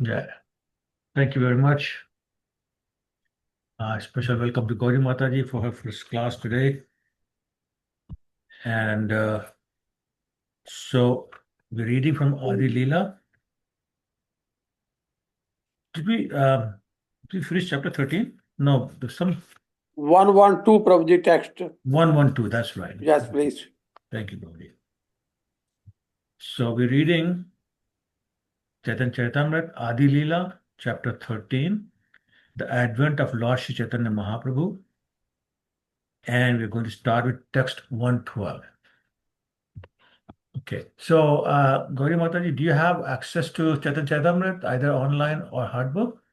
Yeah, thank you very much. Special welcome to Gauri Mataji for her first class today. And so we're reading from Adi Lila. Did we finish chapter 13? No, there's some 112 Prabhuji text. 112, that's right. Yes, please. Thank you, Gauri. So we're reading Charitamrita, Adi Lila, chapter 13, the advent of Lord Shri Chaitanya Mahaprabhu. And we're going to start with text 112. Okay, so Gauri Mataji, do you have access to Charitamrita, either online or hard book?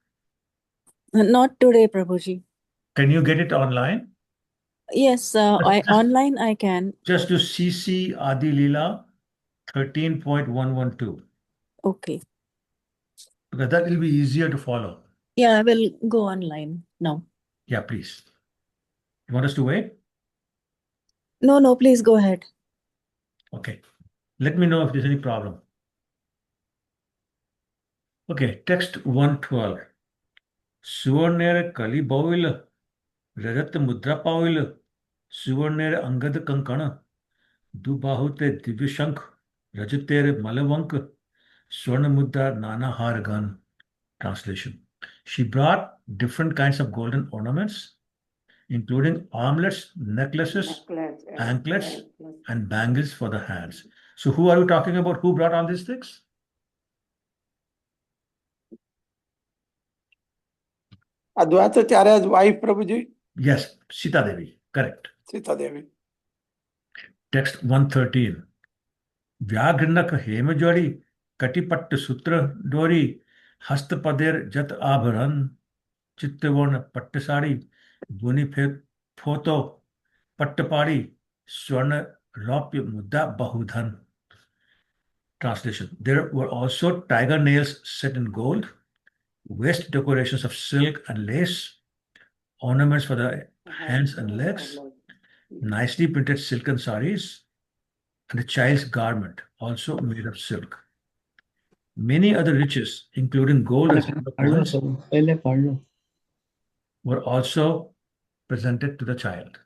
Not today, Prabhuji. Can you get it online? Yes, online I can. Just do CC Adi Lila 13.112, Okay. because that will be easier to follow. Yeah, I will go online now. Yeah, please. You want us to wait? No, please go ahead. Okay. Let me know if there's any problem. Okay, text 112. Suvarnere Kali Bovil, Rajat Mudra Pavil, Suvarnere Angad Kankana, Dubahute Divishank, Rajatere Malavank, Swarna Mudra Nana Hargan. Translation. She brought different kinds of golden ornaments, including armlets, necklaces, anklets, and bangles for the hands. So who are we talking about? Who brought all these things? Advaitacharya's wife, Prabhuji. Yes, Sita Devi. Correct. Sita Devi. Text 113. Vyagrinak hemajori, katipat sutra dori, hastapader jat abharan, chittavarna pattasari, buni photo, pattapari, swarna ropya mudda bahudhan. Translation. There were also tiger nails set in gold, waist decorations of silk and lace, ornaments for the hands and legs, nicely printed silken saris, and a child's garment, also made of silk. Many other riches, including gold and silver coins, were also presented to the child.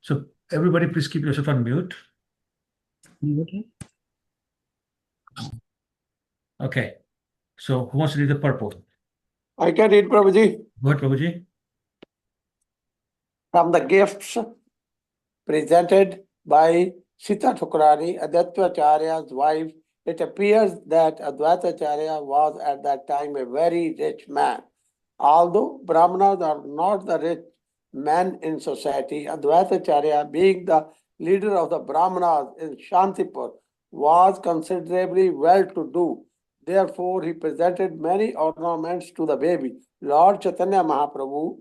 So everybody please keep yourself on mute. Okay. So who wants to read the purport? I can read, Prabhuji. Go ahead, Prabhuji. From the gifts presented by Sita Thukrani, Advaitacharya's wife, it appears that Advaitacharya was at that time a very rich man. Although Brahmanas are not the rich men in society, Advaitacharya, being the leader of the Brahmanas in Shantipur, was considerably well-to-do. Therefore, he presented many ornaments to the baby, Lord Chaitanya Mahaprabhu.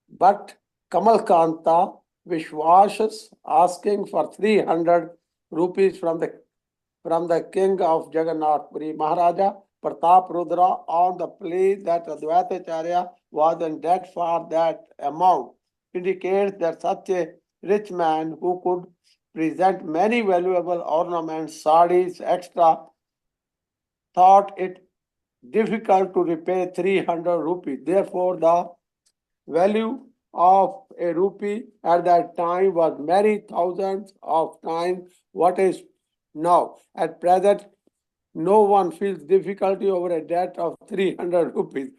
But Kamalkanta Vishwas, asking for 300 rupees from the king of Jagannath Maharaja Pratap Rudra, on the plea that Advaitacharya was in debt for that amount, indicates that such a rich man who could present many valuable ornaments, saris, etc., thought it difficult to repay 300 rupees. Therefore, the value of a rupee at that time was many thousands of times what is now. At present, no one feels difficulty over a debt of 300 rupees,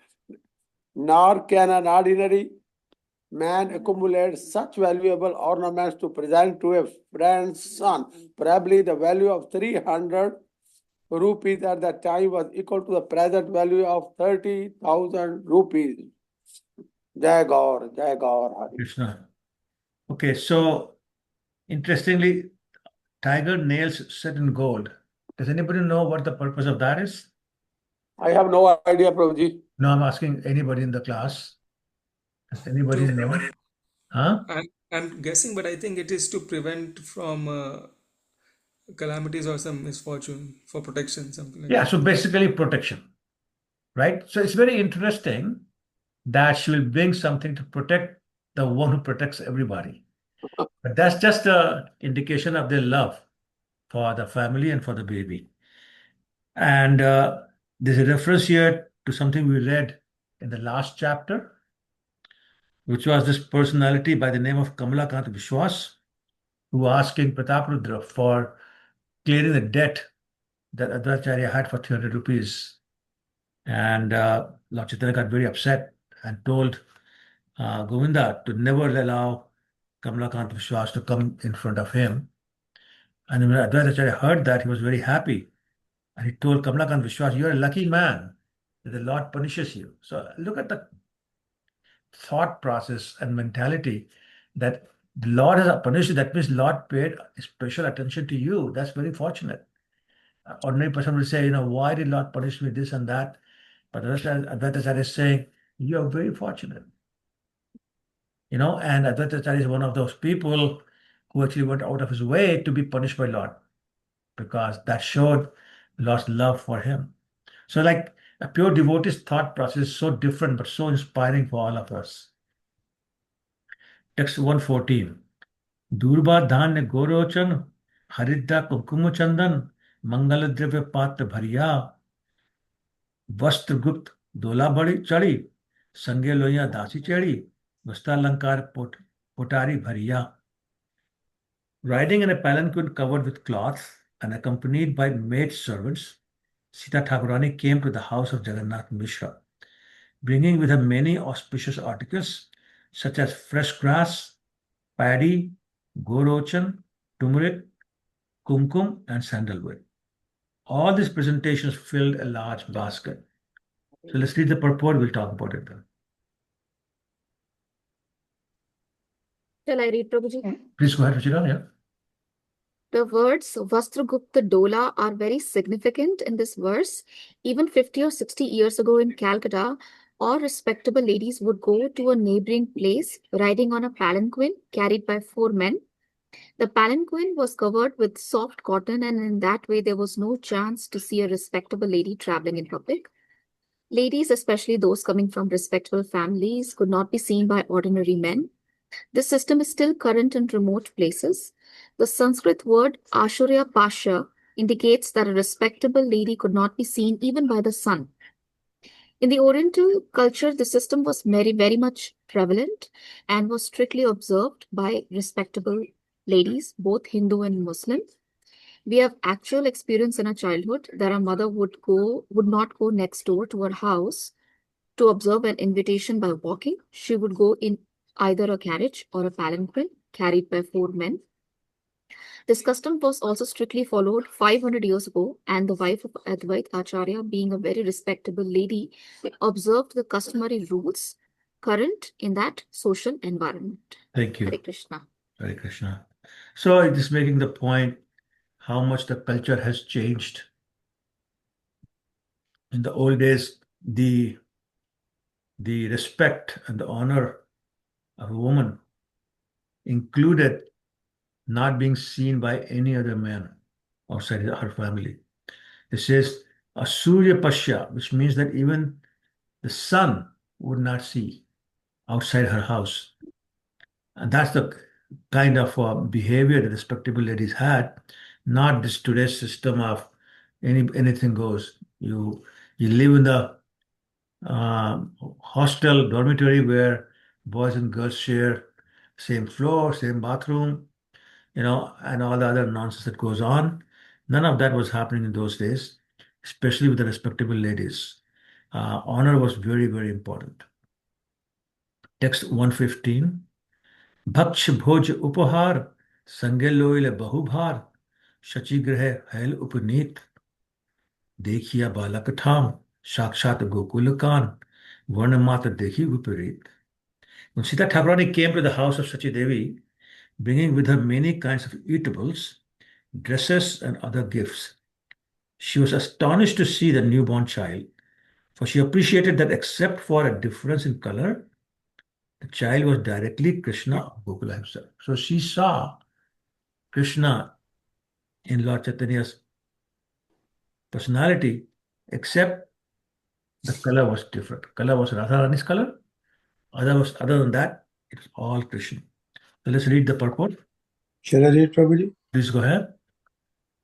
nor can an ordinary man accumulate such valuable ornaments to present to a friend's son. Probably the value of 300 rupees at that time was equal to the present value of 30,000 rupees. Jai Gaur, Hari. Krishna. Okay, so interestingly, tiger nails set in gold. Does anybody know what the purpose of that is? I have no idea, Prabhuji. No, I'm asking anybody in the class. Does anybody know? Huh? I'm guessing, but I think it is to prevent from calamities or some misfortune, for protection, something like Yeah, that. so basically protection, right? So it's very interesting that she will bring something to protect the one who protects everybody. But that's just an indication of their love for the family and for the baby. And there's a reference here to something we read in the last chapter, which was this personality by the name of Kamalakant Vishwas, who asked King Prataprudra for clearing the debt that Advaitacharya had for 300 rupees. And Lord Chaitanya got very upset and told Govinda to never allow Kamalakant Vishwas to come in front of him. And when Advaitacharya heard that, he was very happy. And he told Kamalakant Vishwas, "You're a lucky man that the Lord punishes you." So look at the thought process and mentality that the Lord has punished you. That means Lord paid special attention to you. That's very fortunate. Ordinary person will say, why did Lord punish me this and that? But Advaitacharya is saying, you are very fortunate. And Advaitacharya is one of those people who actually went out of his way to be punished by Lord, because that showed Lord's love for him. So like a pure devotee's thought process is so different but so inspiring for all of us. Text 114. दूर्वा धान्य गोरोचन हरिद्रा कुमकुम चंदन मंगल द्रव्य पात्र भरिया वस्त्र गुप्त दोला बड़ी चढ़ी संगे लोहिया दासी चढ़ी वस्त्रालंकार पोटारी भरिया. Riding in a palanquin covered with cloth and accompanied by maid servants, Sita Thakurani came to the house of Jagannath Misra, bringing with her many auspicious articles such as fresh grass, paddy, gorochan, turmeric, kumkum, and sandalwood. All these presentations filled a large basket. So let's read the purport, we'll talk about it then. Shall I read, Prabhuji? Please go ahead, Ruchira. Yeah. The words Vastragupta Dola are very significant in this verse. Even 50 or 60 years ago in Calcutta, all respectable ladies would go to a neighboring place riding on a palanquin carried by 4 men. The palanquin was covered with soft cotton, and in that way there was no chance to see a respectable lady traveling in public. Ladies, especially those coming from respectable families, could not be seen by ordinary men. This system is still current in remote places. The Sanskrit word Ashurya Pasha indicates that a respectable lady could not be seen even by the sun. In the Oriental culture, the system was very, very much prevalent and was strictly observed by respectable ladies, both Hindu and Muslim. We have actual experience in our childhood that our mother would not go next door to her house to observe an invitation by walking. She would go in either a carriage or a palanquin carried by 4 men. This custom was also strictly followed 500 years ago, and the wife of Advait Acharya, being a very respectable lady, observed the customary rules current in that social environment. Thank you. Hare Krishna. Hare Krishna. So it is making the point how much the culture has changed. In the old days, the respect and the honor of a woman included not being seen by any other man outside her family. It says Asurya Pasya, which means that even the sun would not see outside her house. And that's the kind of behavior that respectable ladies had, not this today's system of anything goes. You live in the hostel dormitory where boys and girls share same floor, same bathroom, and all the other nonsense that goes on. None of that was happening in those days, especially with the respectable ladies. Honor was very, very important. Text 115. Bhaksh bhoj upahar, sange loile bahubhar, shachi grahe hail upaneet, dekhiya balak tham, shakshat gokulakan, varnamata dekhi viparit. When Sita Thakurani came to the house of Sachi Devi, bringing with her many kinds of eatables, dresses, and other gifts, she was astonished to see the newborn child, for she appreciated that except for a difference in color, the child was directly Krishna of Gokula himself. So she saw Krishna in Lord Chaitanya's personality, except the color was different. Color was Radharani's color. Other than that, it's all Krishna. So let's read the purport. Shall I read, Prabhuji? Please go ahead.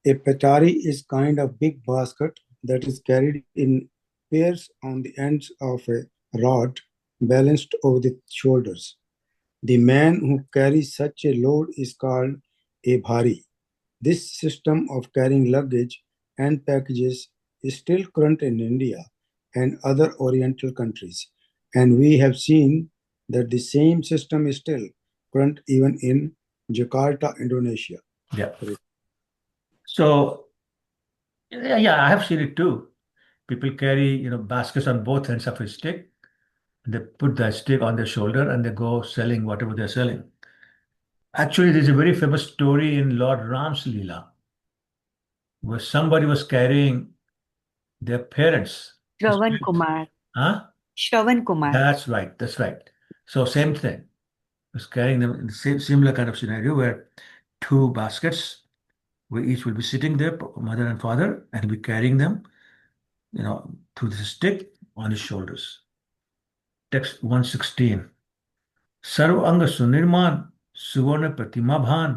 A petari is kind of big basket that is carried in pairs on the ends of a rod balanced over the shoulders. The man who carries such a load is called a bhari. This system of carrying luggage and packages is still current in India and other Oriental countries, and we have seen that the same system is still current even in Jakarta, Indonesia. Yeah. So, yeah, I have seen it too. People carry, baskets on both ends of a stick. They put the stick on their shoulder and they go selling whatever they're selling. Actually, there's a very famous story in Lord Ram's Lila where somebody was carrying their parents. Shravan Kumar. Huh? Shravan Kumar. That's right. That's right. So same thing. Was carrying them in the same similar kind of scenario where two baskets, where each will be sitting there, mother and father, and be carrying them, through the stick on his shoulders. Text 116. सर्व अंग सुनिर्माण सुवर्ण प्रतिमा भान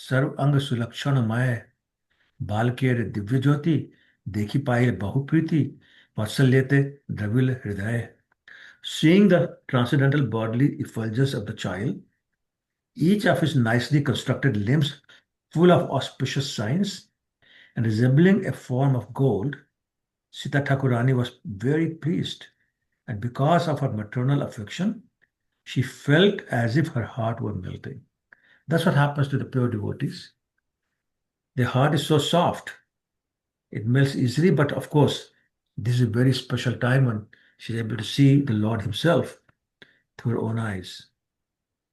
सर्व अंग सुलक्षणमय बालकेर दिव्य ज्योति देखी पाए बहुप्रीति वात्सल्यते द्रविल हृदय. Seeing the transcendental bodily effulgence of the child, each of his nicely constructed limbs full of auspicious signs and resembling a form of gold, Sita Thakurani was very pleased, and because of her maternal affection, she felt as if her heart were melting. That's what happens to the pure devotees. Their heart is so soft, it melts easily, but of course, this is a very special time when she's able to see the Lord Himself through her own eyes.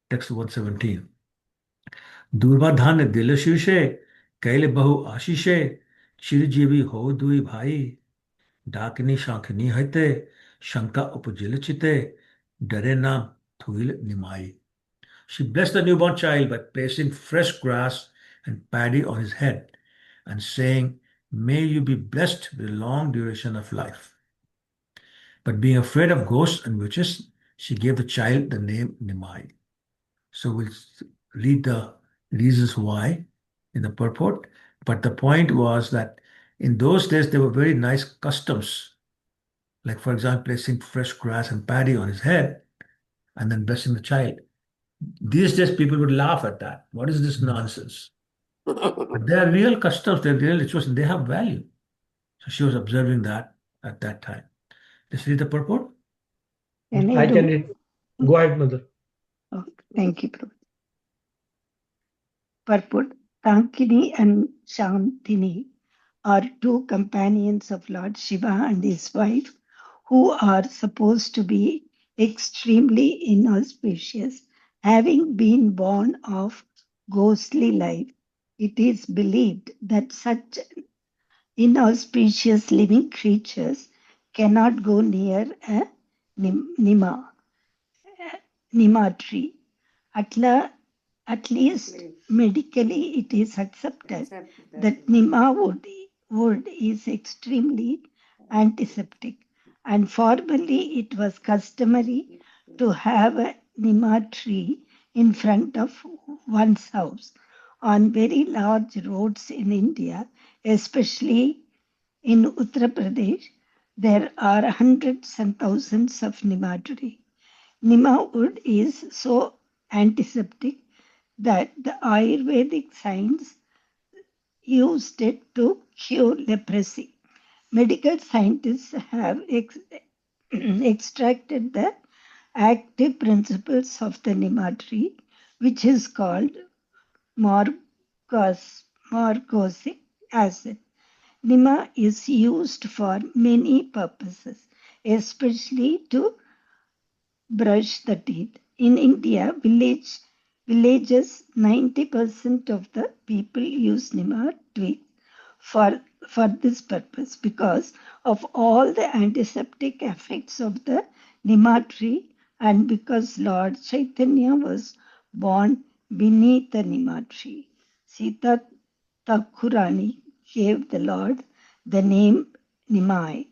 Text 117. दूर्वा धान्य दिल शीशे कैले बहु आशीषे चिरजीवी हो दुई भाई डाकनी शांखनी हते शंका उपजिल चिते डरे नाम थुइल निमाई. She blessed the newborn child by placing fresh grass and paddy on his head and saying, "May you be blessed with a long duration of life." But being afraid of ghosts and witches, she gave the child the name Nimai. So we'll read the reasons why in the purport. But the point was that in those days there were very nice customs, like for example, placing fresh grass and paddy on his head and then blessing the child. These days people would laugh at that. What is this nonsense? But they are real customs, they're real rituals, and they have value. So she was observing that at that time. Let's read the purport. I can read. Go ahead, mother. Okay, thank you, Prabhu. Purport. Tankini and Shantini are two companions of Lord Shiva and his wife who are supposed to be extremely inauspicious, having been born of ghostly life. It is believed that such inauspicious living creatures cannot go near a Nima tree. At least medically, it is accepted that Nima wood is extremely antiseptic, and formerly it was customary to have a Nima tree in front of one's house on very large roads in India, especially in Uttar Pradesh. There are hundreds and thousands of Nima trees. Nima wood is so antiseptic that the Ayurvedic science used it to cure leprosy. Medical scientists have extracted the active principles of the Nima tree, which is called morgosic acid. Nima is used for many purposes, especially to brush the teeth. In India, villages, 90% of the people use Nima twigs for this purpose because of all the antiseptic effects of the Nima tree and because Lord Chaitanya was born beneath the Nima tree. Sita Thakurani gave the Lord the name Nimai.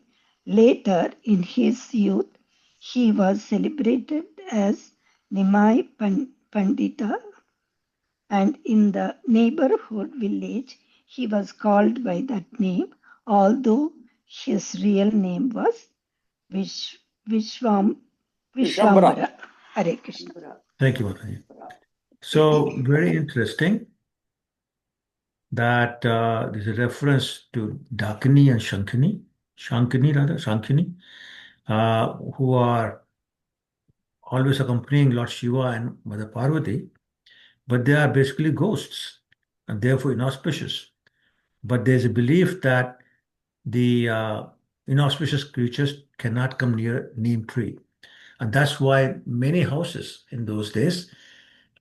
Later, in his youth, he was celebrated as Nimai Pandita, and in the neighborhood village, he was called by that name, although His real name was Vishwambara. Vishwambara. Hare Krishna. Thank you, Mataji. So, very interesting that there's a reference to Dakini and Shankini, who are always accompanying Lord Shiva and Mother Parvati, but they are basically ghosts and therefore inauspicious. But there's a belief that the inauspicious creatures cannot come near neem tree. And that's why many houses in those days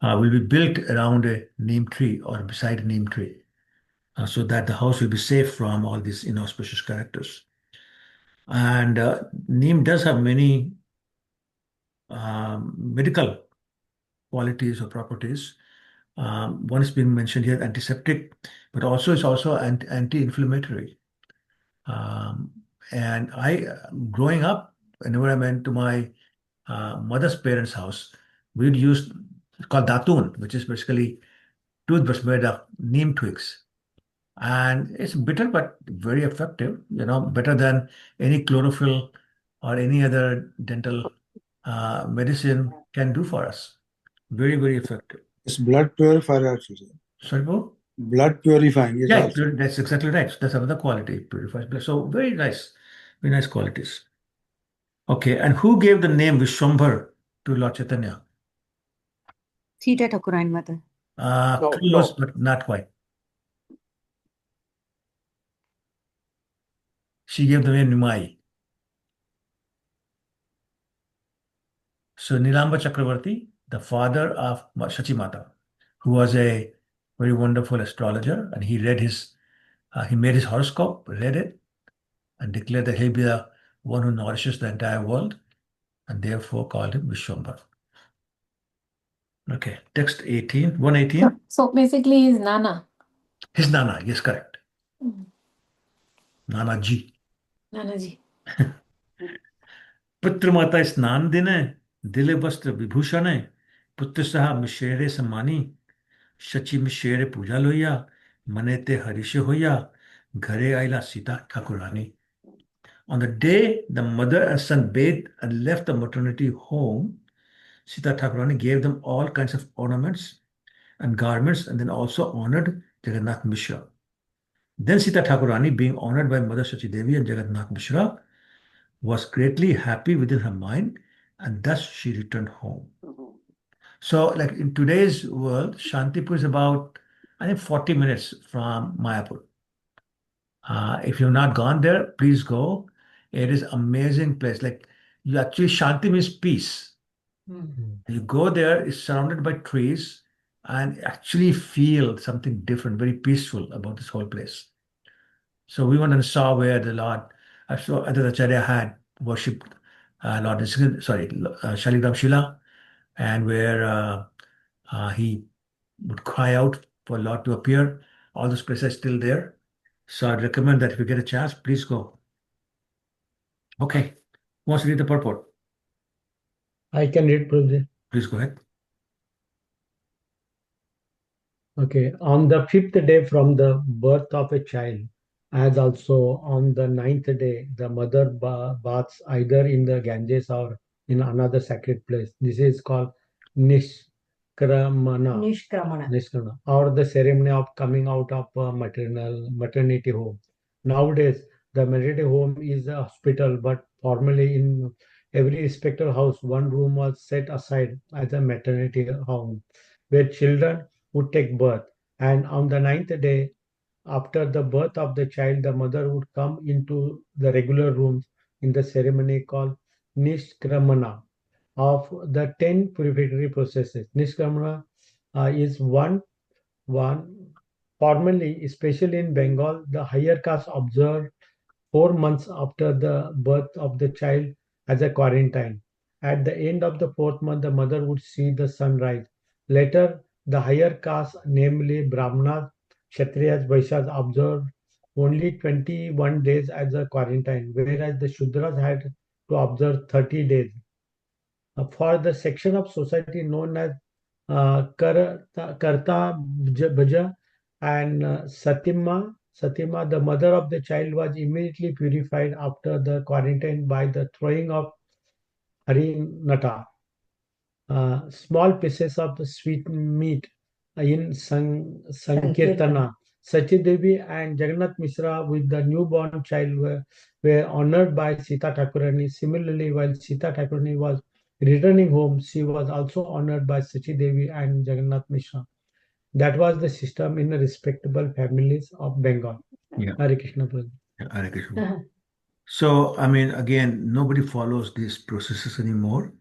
will be built around a neem tree or beside a neem tree, so that the house will be safe from all these inauspicious characters. And neem does have many medical qualities or properties. One is being mentioned here, antiseptic, but also it's also anti-inflammatory. Um, and growing up, whenever I went to my mother's parents' house, we'd use it's called datun, which is basically toothbrush made of neem twigs. And it's bitter but very effective, better than any chlorophyll or any other dental medicine can do for us. Very, very effective. It's blood purifier actually. Sorry, Bo? Blood purifying is Yeah, also. that's exactly right. That's another quality. It purifies blood. So very nice qualities. Okay, and who gave the name Vishwambhar to Lord Chaitanya? Sita Thakurani Mother. Close, but not quite. She gave the name Nimai. So Nilamba Chakravarti, the father of Sachi Mata, who was a very wonderful astrologer, and he made his horoscope, read it, and declared that he'll be the one who nourishes the entire world, and therefore called him Vishwambhar. Okay, text 118. So basically, he's Nana. His Nana, yes, correct. Nana ji. Nana ji. पुत्र माता स्नान दिने दिले वस्त्र विभूषण पुत्र सहा मिशेरे सम्मानी शची मिशेरे पूजा लोहिया मनेते हरिष होया घरे आइला Sita Thakurani. On the day the mother and son bathed and left the maternity home, Sita Thakurani gave them all kinds of ornaments and garments and then also honored Jagannath Misra. Then Sita Thakurani, being honored by Mother Sachi Devi and Jagannath Misra, was greatly happy within her mind, and thus she returned home. So, like in today's world, Shantipur is about, I think, 40 minutes from Mayapur. If you've not gone there, please go. It is amazing place. Like Shanti means peace. You go there, it's surrounded by trees, and actually feel something different, very peaceful about this whole place. So we went and saw where the Lord, so Aditacharya had worshipped Lord Shaligram Shila, and where he would cry out for Lord to appear. All those places are still there. So I'd recommend that if you get a chance, please go. Okay. Who wants to read the purport? I can read, Prabhuji. Please go ahead. Okay. On the 5th day from the birth of a child, as also on the 9th day, the mother baths either in the Ganges or in another sacred place. This is called Nishkramana, or the ceremony of coming out of maternity home. Nowadays, the maternity home is a hospital, but formerly in every respected house, one room was set aside as a maternity home, where children would take birth. And on the 9th day, after the birth of the child, the mother would come into the regular rooms in the ceremony called Nishkramana of the 10 purificatory processes. Nishkramana is one. Formerly, especially in Bengal, the higher caste observed 4 months after the birth of the child as a quarantine. At the end of the 4th month, the mother would see the sunrise. Later, the higher caste, namely Brahmanas, Kshatriyas, Vaishyas, observed only 21 days as a quarantine, whereas the Shudras had to observe 30 days. For the section of society known as Karta Bhaja and Satima Satima, the mother of the child, was immediately purified after the quarantine by the throwing of harinata, small pieces of the sweet meat in Sankirtana. Sachi Devi and Jagannath Misra with the newborn child were honored by Sita Thakurani. Similarly, while Sita Thakurani was returning home, she was also honored by Sachi Devi and Jagannath Misra. That was the system in the respectable families of Bengal. Yeah. Hare Krishna. Prabhu. Yeah, Hare Krishna. So, I mean, again, nobody follows these processes anymore.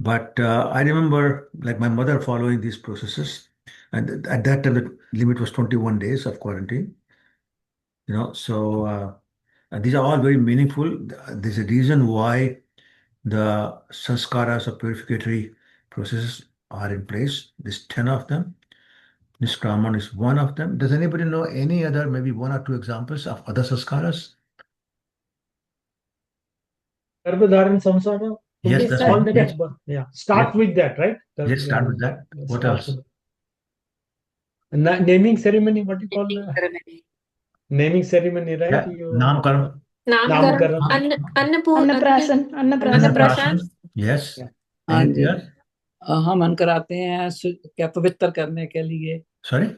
But I remember, like my mother following these processes, and at that time the limit was 21 days of quarantine. So these are all very meaningful. There's a reason why the sanskaras or purificatory processes are in place. There's 10 of them. Nishkraman is one of them. Does anybody know any other, maybe one or two examples of other sanskaras? Garbhadharan samsara. Yes, that's all right. the Yes. Yeah. Start Yes. with that, right? Yes, start with that. What Start else? with- Naming ceremony, what do you call Naming that? ceremony. Naming ceremony, right? Yeah, Namkaram. Namkaran. Annaprasan. Annaprasan. Yes. Yeah. हाँ Anything जी else? हवन कराते हैं क्या पवित्र करने के लिए Sorry?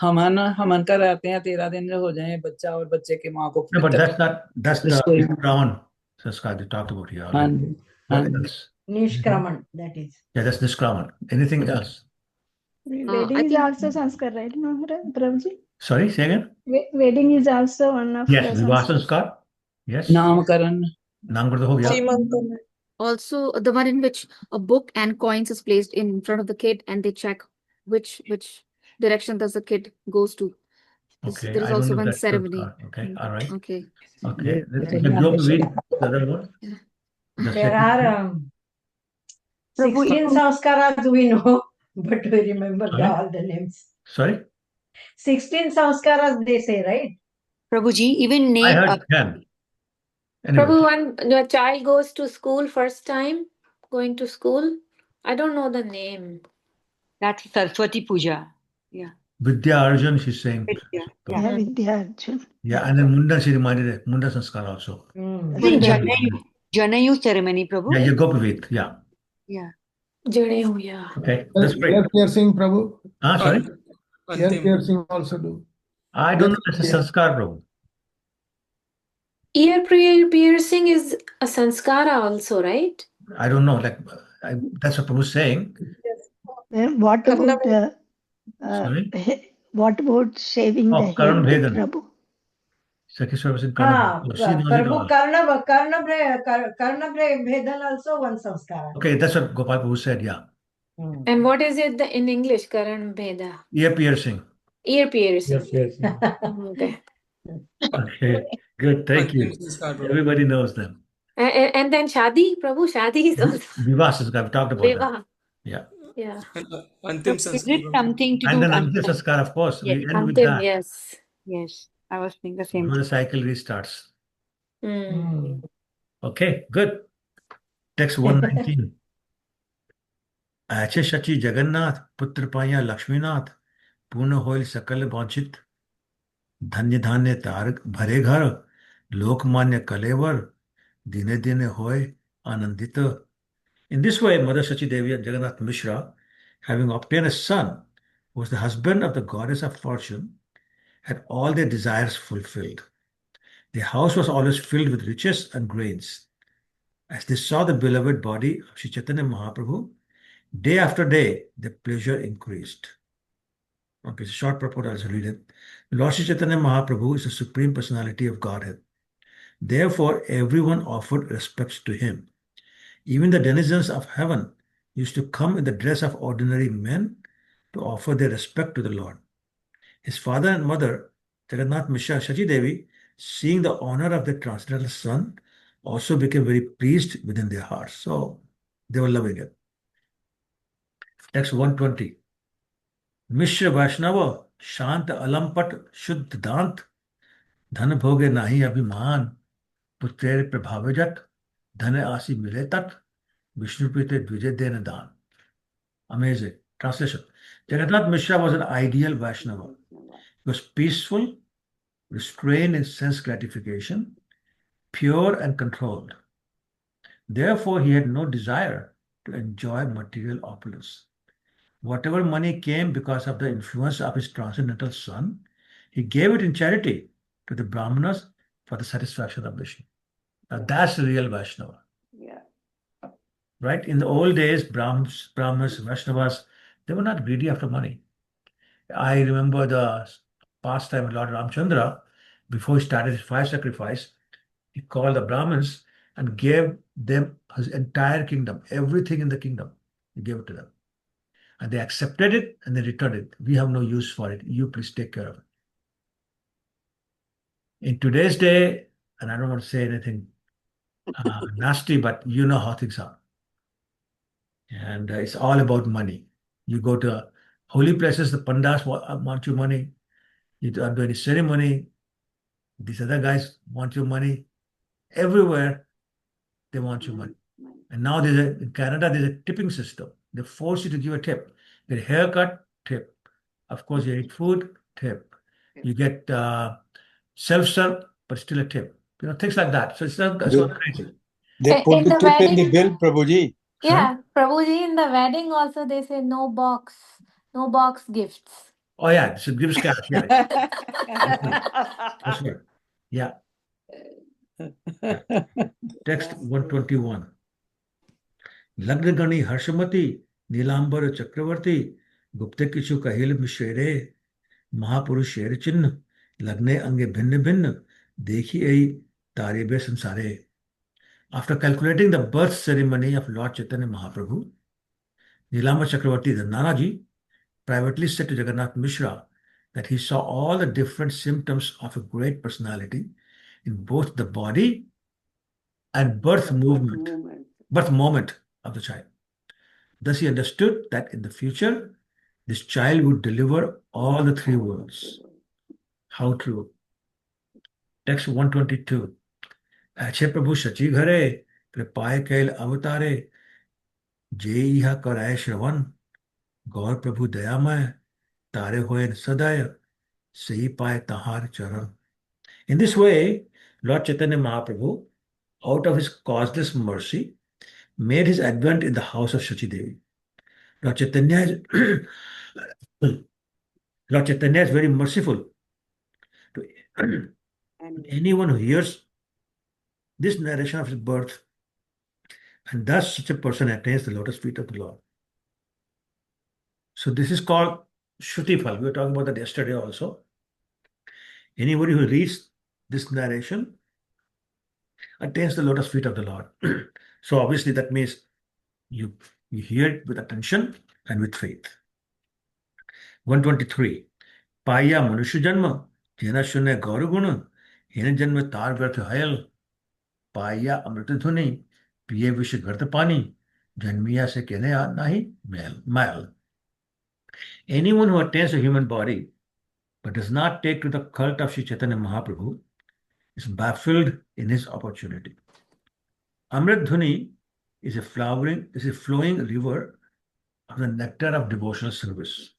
हवन कराते हैं 13 दिन हो जाए बच्चा और बच्चे की माँ को No, but पवित्र that's the रसोई में Nishkraman sanskar they talked about here हाँ already. जी हाँ What ji else? Nishkraman, that is. Yeah, that's Nishkraman. Anything else? Wedding I is think also sanskar, right, Prabhuji? Sorry, say again? Wedding is also one of Yes, the Vivah sanskar. sanskar. Yes. नामकरण Namkar to ho gaya. also the one in which a book and coins is placed in front of the kid and they check which direction does the kid goes to. Okay, There is I don't also know one that ceremony. Okay, all right. Okay. Okay. ये Yajnavid, the other one. Yeah. The There second are one. 16 sanskaras we know, but we remember Sorry? all the names. Sorry? 16 sanskaras they say, right? Prabhuji, even I name heard 10. Anyway, Prabhu, when the child goes to school first time, going to school, I don't know the name. that's Saraswati Puja. Yeah. Vidya Arjun, she's saying. Yeah. Yeah, Vidya Arjun. Yeah, and then Mundan, she reminded it. Mundan sanskar also. Even Janayu ceremony, Prabhu. Yeah, Yagopavit. Yeah. Yeah. Jane, yeah. Okay, that's great. Ear piercing, Prabhu. Sorry? Ear Antim. piercing also do. I don't know. That's a sanskar, bro. Ear piercing is a sanskara also, right? I don't know. Like, that's what Prabhu's saying. Then what about Sorry? what about shaving the Karan head, Bhedan. Prabhu? Sakhi service in Ah, Karan. She knows it all. Prabhu Karna Bhedan also one sanskara. Okay, that's what Gopal Prabhu said. Yeah. And what is it in English? Karan Bheda. Ear piercing. Ear piercing. Yes, yes. Okay. Okay, good. Thank you. Antim sanskar, Prabhu. Everybody knows them. And then Shadi, Prabhu, Shadi is also Vivah sanskar, we talked about that. Vivah. Yeah. Yeah. And Antim Is sanskar, it Prabhu. something to do And then with Antim sanskar, of course. Yes, We end with Antim, that. yes. Yes. I was thinking the same When the thing. cycle restarts. Mm. Okay, good. Text 119. ऐचे Shachi Jagannath पुत्र पाया लक्ष्मीनाथ पूर्ण होइल सकल वांछित धन्य धान्य तारक भरे घर लोकमान्य कलेवर दिने दिने होय आनंदित. In this way, Mother Sachi Devi and Jagannath Misra, having obtained a son who was the husband of the goddess of fortune, had all their desires fulfilled. Their house was always filled with riches and grains. As they saw the beloved body of Sri Chaitanya Mahaprabhu, day after day, their pleasure increased. Okay, it's a short purport, I'll read it. Lord Sri Chaitanya Mahaprabhu is the Supreme Personality of Godhead. Therefore, everyone offered respects to him. Even the denizens of heaven used to come in the dress of ordinary men to offer their respect to the Lord. His father and mother, Jagannath Misra, Sachi Devi, seeing the honor of their transcendental son, also became very pleased within their hearts. So they were loving it. Text 120. Mishra Vaishnava, Shant Alampat Shuddh Dant, Dhan Bhoge Nahi Abhiman, Putre Prabhavajat, Dhane Asi Miletat, Vishnu Prite Dvije Dena Dan. Amazing. Translation. Jagannath Mishra was an ideal Vaishnava. He was peaceful, restrained in sense gratification, pure and controlled. Therefore, he had no desire to enjoy material opulence. Whatever money came because of the influence of his transcendental son, he gave it in charity to the Brahmanas for the satisfaction of Vishnu. Now that's the real Vaishnava. Yeah. Right? In the old days, Brahmanas, Vaishnavas, they were not greedy after money. I remember the pastime of Lord Ramchandra, before he started his fire sacrifice, he called the Brahmins and gave them his entire kingdom, everything in the kingdom. He gave it to them. And they accepted it and they returned it. We have no use for it. You please take care of it. In today's day, and I don't want to say anything nasty, but you know how things are. And it's all about money. You go to holy places, the pandas want your money. You do any ceremony, these other guys want your money. Everywhere, they want your money. And now in Canada, there's a tipping system. They force you to give a tip. Get a haircut, tip. Of course, you eat food, tip. You get self-serve, but still a tip. Things like that. So it's not crazy. They put In the the tip in the wedding, bill, Prabhuji. yeah, Prabhuji, in the wedding also they say no box gifts. Oh, yeah. So gives cash. Yeah. That's right. Yeah. Text 121. लग्नगणी हर्षमती Nilambar चक्रवर्ती गुप्त किशु कहिल मिश्रे महापुरुष शेर चिन्ह लग्ने अंगे भिन्न भिन्न देखी आई तारे बे संसारे. After calculating the birth ceremony of Lord Chaitanya Mahaprabhu, Nilamba Chakravarti, the Nanaji, privately said to Jagannath Misra that he saw all the different symptoms of a great personality in both the body and birth moment of the child. Thus he understood that in the future, this child would deliver all the three worlds. How true. Text 122. Ache Prabhu Sachi Ghare, Kripaye Kail Avatare, Jai Iha Karaye Shravan, Gaur Prabhu Dayamay, Tare Hoye Sadaya, Sahi Paye Tahar Charan. In this way, Lord Chaitanya Mahaprabhu, out of his causeless mercy, made his advent in the house of Shachi Devi. Lord Chaitanya is very merciful to anyone who hears this narration of his birth, and thus such a person attains the lotus feet of the Lord. So this is called Shruti Phal. We were talking about that yesterday also. Anybody who reads this narration attains the lotus feet of the Lord. So obviously that means you hear it with attention and with faith. 123. Paya Manusha Janma, Jena Shunne Gauraguna, Hena Janma Tar Vyarth Hayal, Paya Amritadhuni, Piye Vish Gartapani, Janmiya Se Kene Nahi Mail. Anyone who attains a human body but does not take to the cult of Sri Chaitanya Mahaprabhu is baffled in his opportunity. Amrit Dhuni is a flowing river of the nectar of devotional service.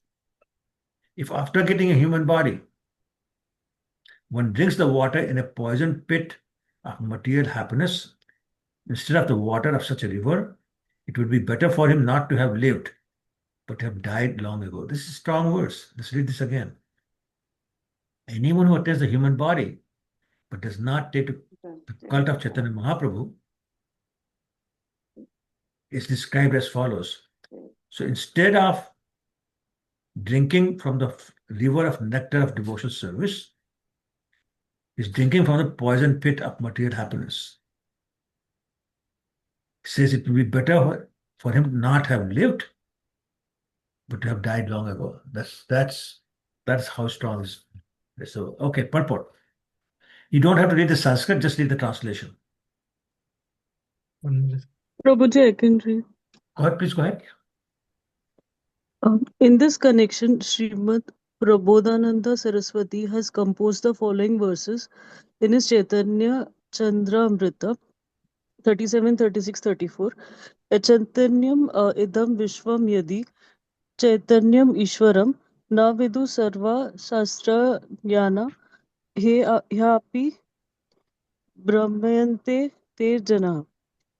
If after getting a human body, one drinks the water in a poisoned pit of material happiness, instead of the water of such a river, it would be better for him not to have lived, but to have died long ago. This is strong words. Let's read this again. Anyone who attains the human body, but does not take to the cult of Chaitanya Mahaprabhu, is described as follows. So instead of drinking from the river of nectar of devotional service, is drinking from the poison pit of material happiness. He says it would be better for him not have lived, but to have died long ago. That's how strong this is. So, okay, purport. You don't have to read the Sanskrit, just read the translation. Prabhuji, I can read. Go ahead, please go ahead. In this connection, Srimad Prabodhananda Saraswati has composed the following verses in his Chaitanya Chandramrita 37, 36, 34. Chantanyam idam vishvam yadi Chaitanyam Ishwaram Na vidu sarva shastra jnana hyapi brahmayante te jana.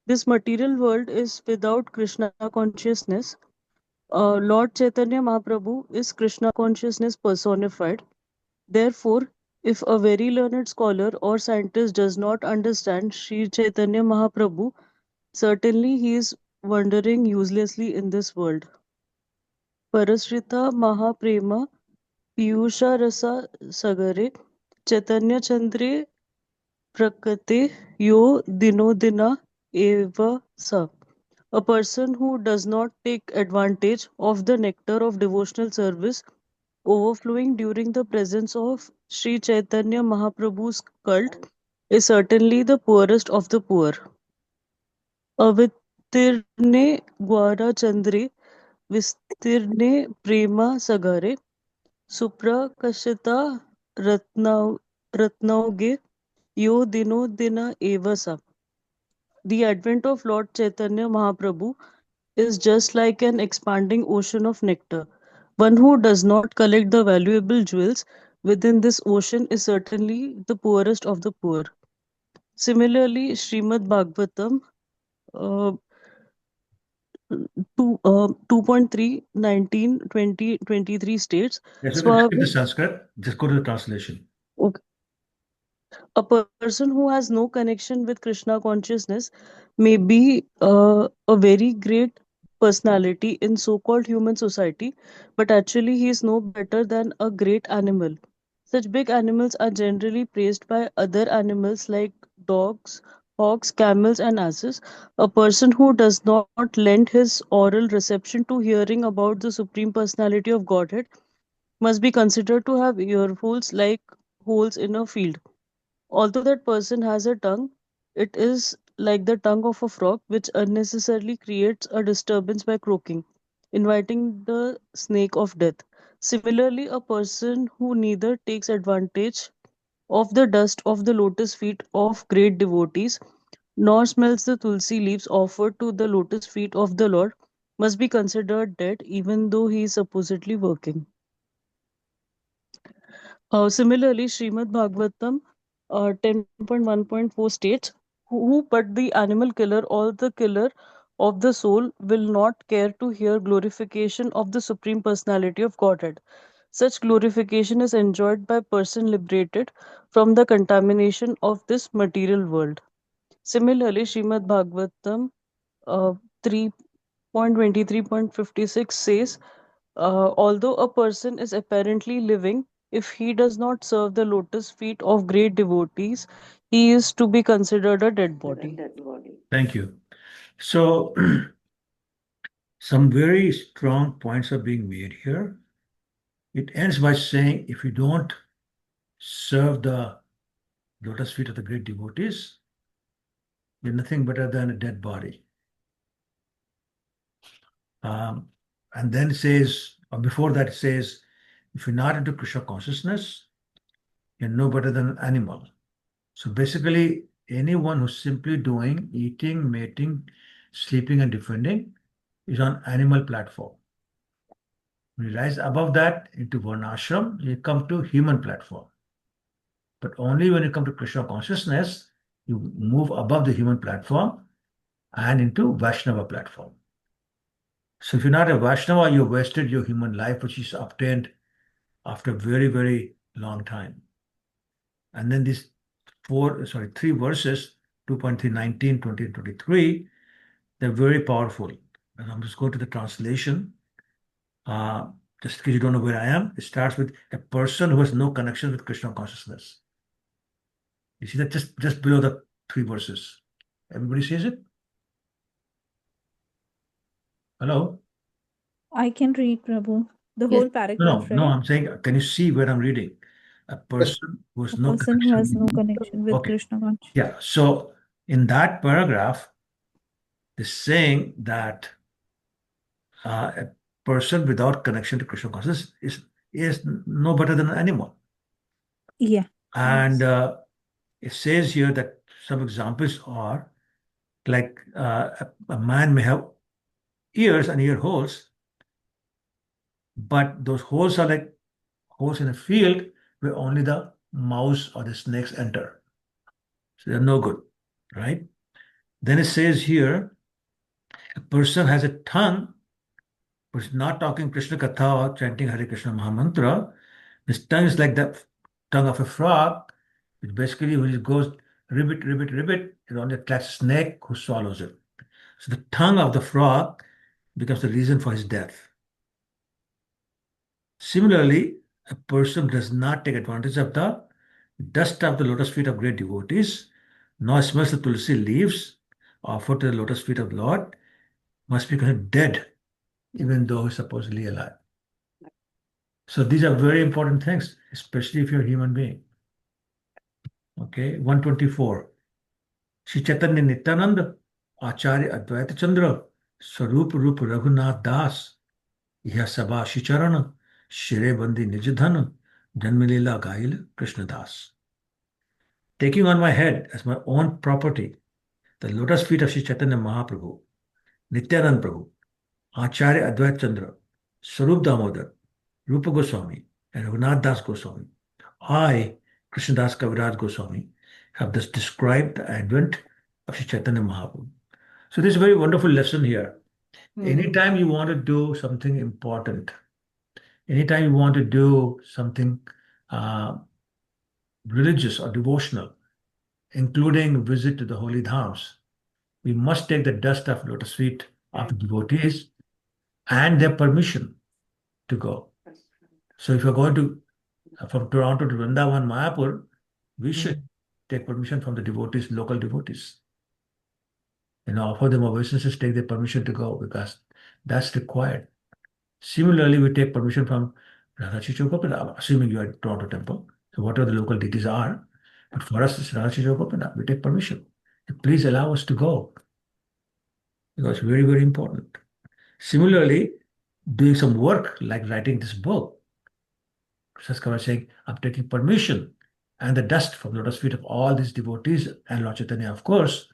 This material world is without Krishna consciousness. Lord Chaitanya Mahaprabhu is Krishna consciousness personified. Therefore, if a very learned scholar or scientist does not understand Sri Chaitanya Mahaprabhu, certainly he is wandering uselessly in this world. Parasrita Mahaprema Piyusha Rasa Sagare Chaitanya Chandre Prakate Yo Dinodina Eva Sa. A person who does not take advantage of the nectar of devotional service overflowing during the presence of Sri Chaitanya Mahaprabhu's cult is certainly the poorest of the poor. Avitirne Gwara Chandre Vistirne Prema Sagare Suprakashita Ratnauge Yo Dino Dina Evasa. The advent of Lord Chaitanya Mahaprabhu is just like an expanding ocean of nectar. One who does not collect the valuable jewels within this ocean is certainly the poorest of the poor. Similarly, Srimad Bhagavatam uh, 2.3, 19, 20, 23 states, Yes, we can skip the Swabhi. Sanskrit. Just go to the translation. Okay. A person who has no connection with Krishna consciousness may be a very great personality in so-called human society, but actually he is no better than a great animal. Such big animals are generally praised by other animals like dogs, hawks, camels, and asses. A person who does not lend his oral reception to hearing about the Supreme Personality of Godhead must be considered to have ear holes like holes in a field. Although that person has a tongue, it is like the tongue of a frog, which unnecessarily creates a disturbance by croaking, inviting the snake of death. Similarly, a person who neither takes advantage of the dust of the lotus feet of great devotees, nor smells the tulsi leaves offered to the lotus feet of the Lord, must be considered dead even though he is supposedly working. Similarly, Srimad Bhagavatam 10.1.4 states, who but the animal killer or the killer of the soul will not care to hear glorification of the Supreme Personality of Godhead. Such glorification is enjoyed by person liberated from the contamination of this material world. Similarly, Srimad Bhagavatam 3.23.56 says, although a person is apparently living, if he does not serve the lotus feet of great devotees, he is to be considered a dead body. Thank you. So, some very strong points are being made here. It ends by saying, if you don't serve the lotus feet of the great devotees, you're nothing better than a dead body. And then it says, or before that, it says, if you're not into Krishna consciousness, you're no better than an animal. So basically, anyone who's simply doing eating, mating, sleeping, and defending is on animal platform. When you rise above that into Varnashram, you come to human platform. But only when you come to Krishna consciousness, you move above the human platform and into Vaishnava platform. So if you're not a Vaishnava, you wasted your human life, which is obtained after a very, very long time. And then these three verses, 2.3, 19, 20, and 23, they're very powerful. And I'm just going to the translation. Just in case you don't know where I am, it starts with a person who has no connection with Krishna consciousness. You see that just below the three verses. Everybody sees it? Hello? I can read, Prabhu. The Yes. whole paragraph, No, right? I'm saying, can you see where I'm reading? A person who has A no person who has connection. no connection with Okay. Krishna consciousness. Yeah. So in that paragraph, it's saying that a person without connection to Krishna consciousness is no better than an animal. Yeah. And it says here that some examples are like a man may have ears and ear holes, but those holes are like holes in a field where only the mouse or the snakes enter. So they're no good, right? Then it says here, a person has a tongue, but is not talking Krishna Katha or chanting Hare Krishna Mahamantra. His tongue is like the tongue of a frog, which basically when it goes ribbit, ribbit, ribbit, it only attracts a snake who swallows it. So the tongue of the frog becomes the reason for his death. Similarly, a person does not take advantage of the dust of the lotus feet of great devotees, nor smells the tulsi leaves offered to the lotus feet of Lord, must be considered dead, even though he's supposedly alive. So these are very important things, especially if you're a human being. Okay, 124. Shri Chaitanya Nityananda, Acharya Advaita Chandra, Swarup Rup Raghunath Das, यह सभा शिचरण शिरे बंदी निज धन जन्मलीला गाइल Krishnadas. Taking on my head as my own property the lotus feet of Sri Chaitanya Mahaprabhu, Nityanand Prabhu, Acharya Advait Chandra, Swarup Damodar, Rupa Goswami, and Raghunath Das Goswami, I, Krishnadas Kaviraj Goswami, have thus described the advent of Sri Chaitanya Mahaprabhu. So this is a very wonderful lesson here. Anytime you want to do something important, anytime you want to do something religious or devotional, including visit to the holy dhams, we must take the dust of lotus feet of the devotees and their permission to go. So if you're going to from Toronto to Vrindavan, Mayapur, we should take permission from the devotees, local devotees. Offer them obeisances, take their permission to go because that's required. Similarly, we take permission from Radhachi Chowkapeda, assuming you are at Toronto Temple. So whatever the local deities are, but for us it's Radhachi Chowkapeda. We take permission. And please allow us to go. Because it's very, very important. Similarly, doing some work like writing this book. Saskar was saying, I'm taking permission and the dust from the lotus feet of all these devotees and Lord Chaitanya, of course.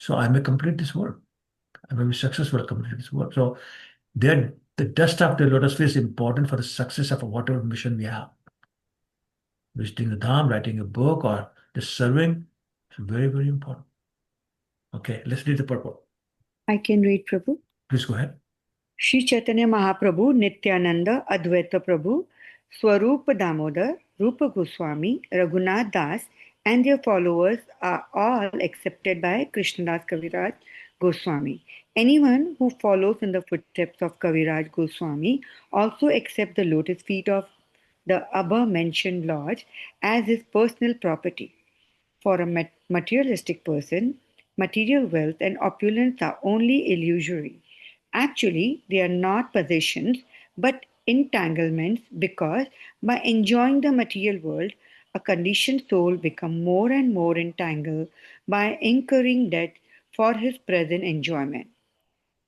So I may complete this work. I may be successful at completing this work. So the dust of the lotus feet is important for the success of whatever mission we have. Visiting the dham, writing a book, or just serving is very, very important. Okay, let's read the purport. I can read, Prabhu. Please go ahead. Shri Chaitanya Mahaprabhu, Nityananda, Advaita Prabhu, Swarupa Damodar, Rupa Goswami, Raghunath Das, and their followers are all accepted by Krishnadas Kaviraj Goswami. Anyone who follows in the footsteps of Kaviraj Goswami also accepts the lotus feet of the above mentioned Lord as his personal property. For a materialistic person, material wealth and opulence are only illusory. Actually, they are not possessions but entanglements because by enjoying the material world, a conditioned soul becomes more and more entangled by incurring debt for his present enjoyment.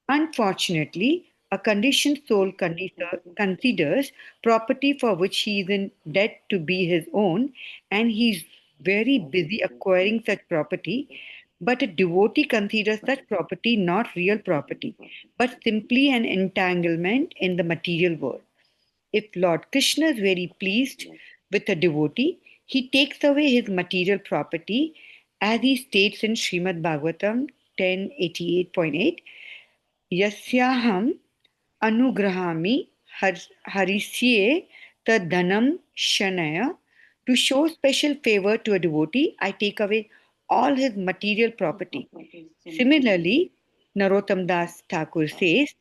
Unfortunately, a conditioned soul considers property for which he is in debt to be his own, and he is very busy acquiring such property. But a devotee considers such property not real property, but simply an entanglement in the material world. If Lord Krishna is very pleased with a devotee, he takes away his material property, as he states in Srimad Bhagavatam 1088.8. यस्याहम् अनुग्रहामि harisye tadhanam shanaya. To show special favor to a devotee, I take away all his material property. Similarly, Narottam Das Thakur says,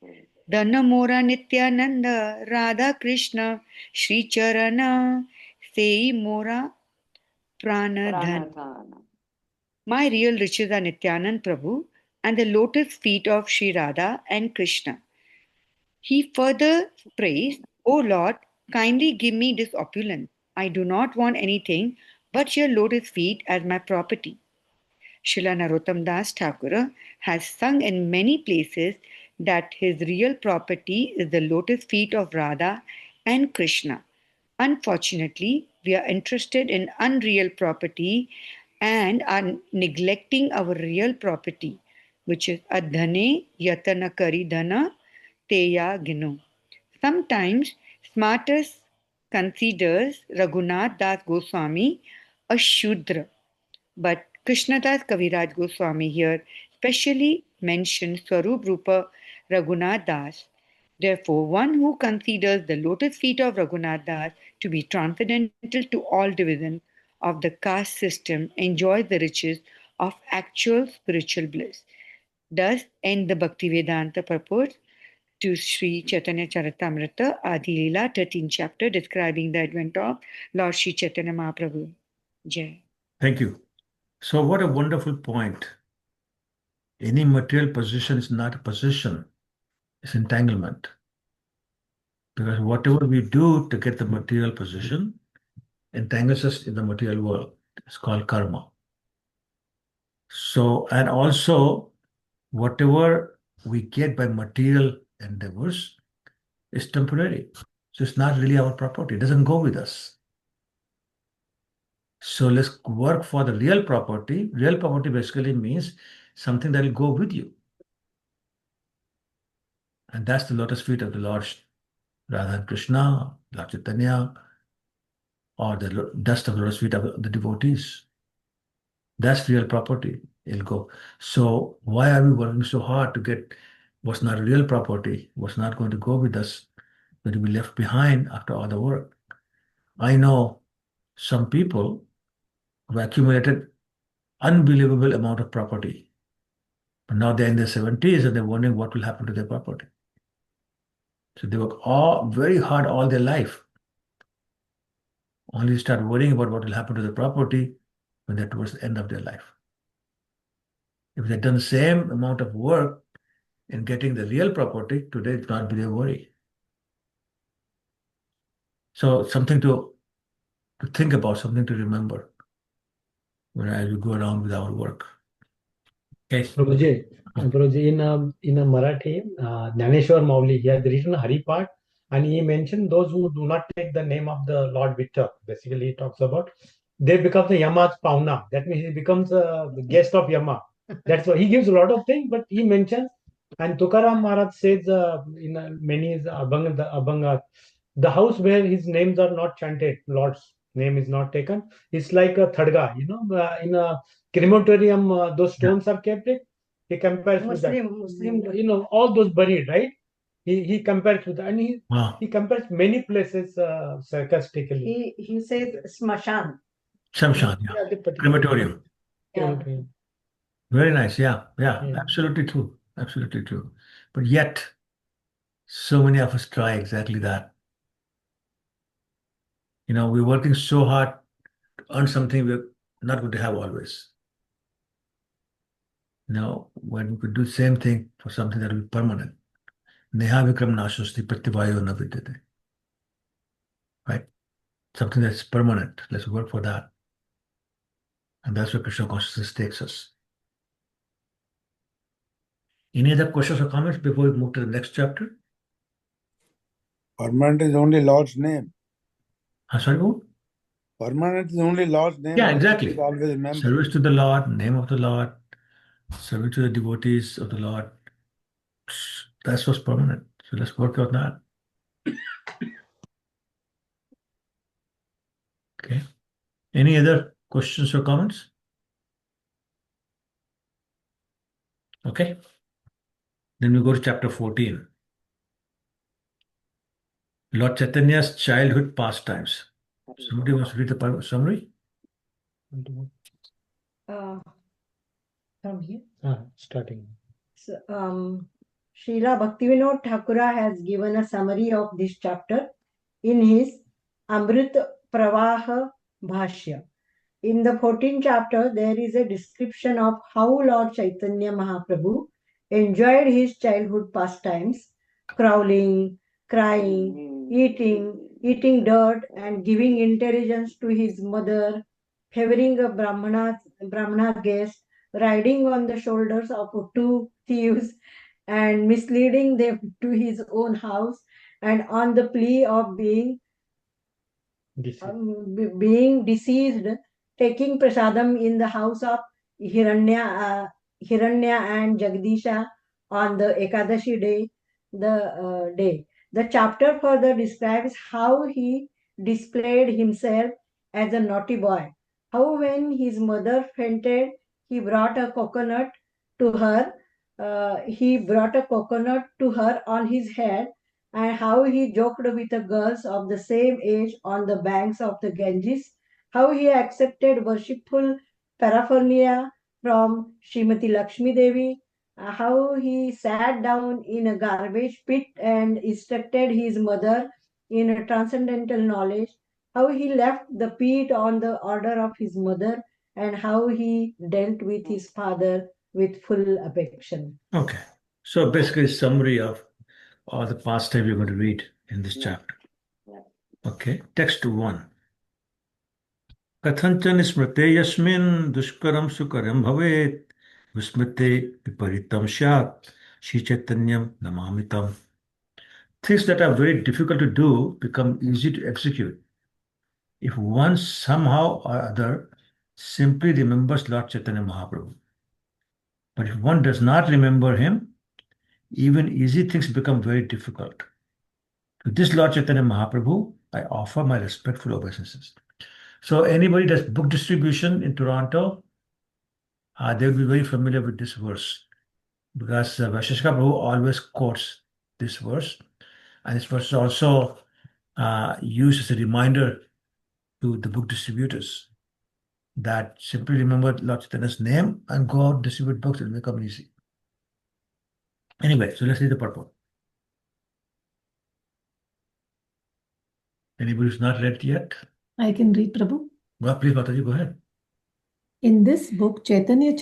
Dhanamora Nityananda Radha Krishna Shri Charana Sei Mora Pranadhan. My real riches are Nityanand Prabhu and the lotus feet of Sri Radha and Krishna. He further prays, O Lord, kindly give me this opulence. I do not want anything but your lotus feet as my property. Srila Narottam Das Thakur has sung in many places that his real property is the lotus feet of Radha and Krishna. Unfortunately, we are interested in unreal property and are neglecting our real property, which is adhane yatana kari dhana teya gino. Sometimes Smartus considers Raghunath Das Goswami a Shudra, but Krishnadas Kaviraj Goswami here specially mentions Swarup Rupa Raghunath Das. Therefore, one who considers the lotus feet of Raghunath Das to be transcendental to all division of the caste system enjoys the riches of actual spiritual bliss. Thus end the Bhaktivedanta purport to Sri Chaitanya Charitamrita Adi Lila 13th chapter describing the advent of Lord Sri Chaitanya Mahaprabhu. Jai. Thank you. So, what a wonderful point. Any material position is not a position, it's entanglement. Because whatever we do to get the material position entangles us in the material world. It's called karma. So, and also, whatever we get by material endeavors is temporary. So, it's not really our property, it doesn't go with us. So, let's work for the real property. Real property basically means something that will go with you. And that's the lotus feet of the Lord Radha and Krishna, Lord Chaitanya, or the dust of the lotus feet of the devotees. That's real property. It'll go. So why are we working so hard to get what's not real property, what's not going to go with us, going to be left behind after all the work? I know some people who accumulated unbelievable amount of property, but now they're in their 70s and they're wondering what will happen to their property. So they work very hard all their life. Only start worrying about what will happen to the property when they're towards the end of their life. If they've done the same amount of work in getting the real property, today it not be their worry. So something to think about, something to remember as we go around with our work. Okay. Prabhuji, in a Marathi, Jnaneshwar Mauli, he has written Hari part, and he mentioned those who do not take the name of the Lord Victor. Basically, he talks about they become the Yama's Pauna. That means he becomes a guest of Yama. That's why he gives a lot of things, but he mentions, and Tukaram Maharaj says in many Abhanga, the house where his names are not chanted, Lord's name is not taken, it's like a thadga, in a crematorium, those stones are kept. He compares with that. Muslim, all those buried, right? He compares with that, and he compares many places sarcastically. He says smashan. Shamshan, yeah. Crematorium. Crematorium. Very nice, yeah, absolutely true, absolutely true. But yet, so many of us try exactly that. We're working so hard to earn something we're not going to have always. When we could do the same thing for something that will be permanent. Neha Vikram Nashasti Pratibhayo Navidyate. Right? Something that's permanent. Let's work for that. And that's where Krishna consciousness takes us. Any other questions or comments before we move to the next chapter? Permanent is only Lord's name. Sorry, who? Permanent is only Lord's name. Yeah, exactly. Always remember. Service to the Lord, name of the Lord, service to the devotees of the Lord. That's what's permanent. So let's work on that. Okay. Any other questions or comments? Okay. Then we go to chapter 14. Lord Chaitanya's childhood pastimes. Somebody wants to read the summary? From here. Starting. So, Srila Bhaktivinoda Thakura has given a summary of this chapter in his Amrit Pravaha Bhashya. In the 14th chapter, there is a description of how Lord Chaitanya Mahaprabhu enjoyed his childhood pastimes, crawling, crying, eating dirt, and giving intelligence to his mother, favoring a Brahmana guest, riding on the shoulders of two thieves, and misleading them to his own house, and on the plea of being deceased, taking prasadam in the house of Hiranya and Jagdisha on the Ekadashi day, The chapter further describes how he displayed himself as a naughty boy, how when his mother fainted, he brought a coconut to her. He brought a coconut to her on his head, and how he joked with the girls of the same age on the banks of the Ganges, how he accepted worshipful paraphernalia from Srimati Lakshmi Devi, how he sat down in a garbage pit and instructed his mother in a transcendental knowledge, how he left the pit on the order of his mother, and how he dealt with his father with full affection. Okay. So basically, summary of all the pastime you're going to read in this chapter. Okay. Text 1. कथंचन स्मृते यस्मिन् दुष्करं सुकरं भवेत् विस्मृते विपरीतं स्यात् श्री चैतन्यम नमामि तम्. Things that are very difficult to do become easy to execute if one somehow or other simply remembers Lord Chaitanya Mahaprabhu. But if one does not remember him, even easy things become very difficult. To this Lord Chaitanya Mahaprabhu, I offer my respectful obeisances. So anybody does book distribution in Toronto, they'll be very familiar with this verse because Vaisheshika Prabhu always quotes this verse. And this verse is also used as a reminder to the book distributors that simply remember Lord Chaitanya's name and go out, distribute books, it'll become easy. Anyway, so let's read the purport. Anybody who's not read yet? I can read, Prabhu. Well, please, Mataji, go ahead. In this book, Chaitanya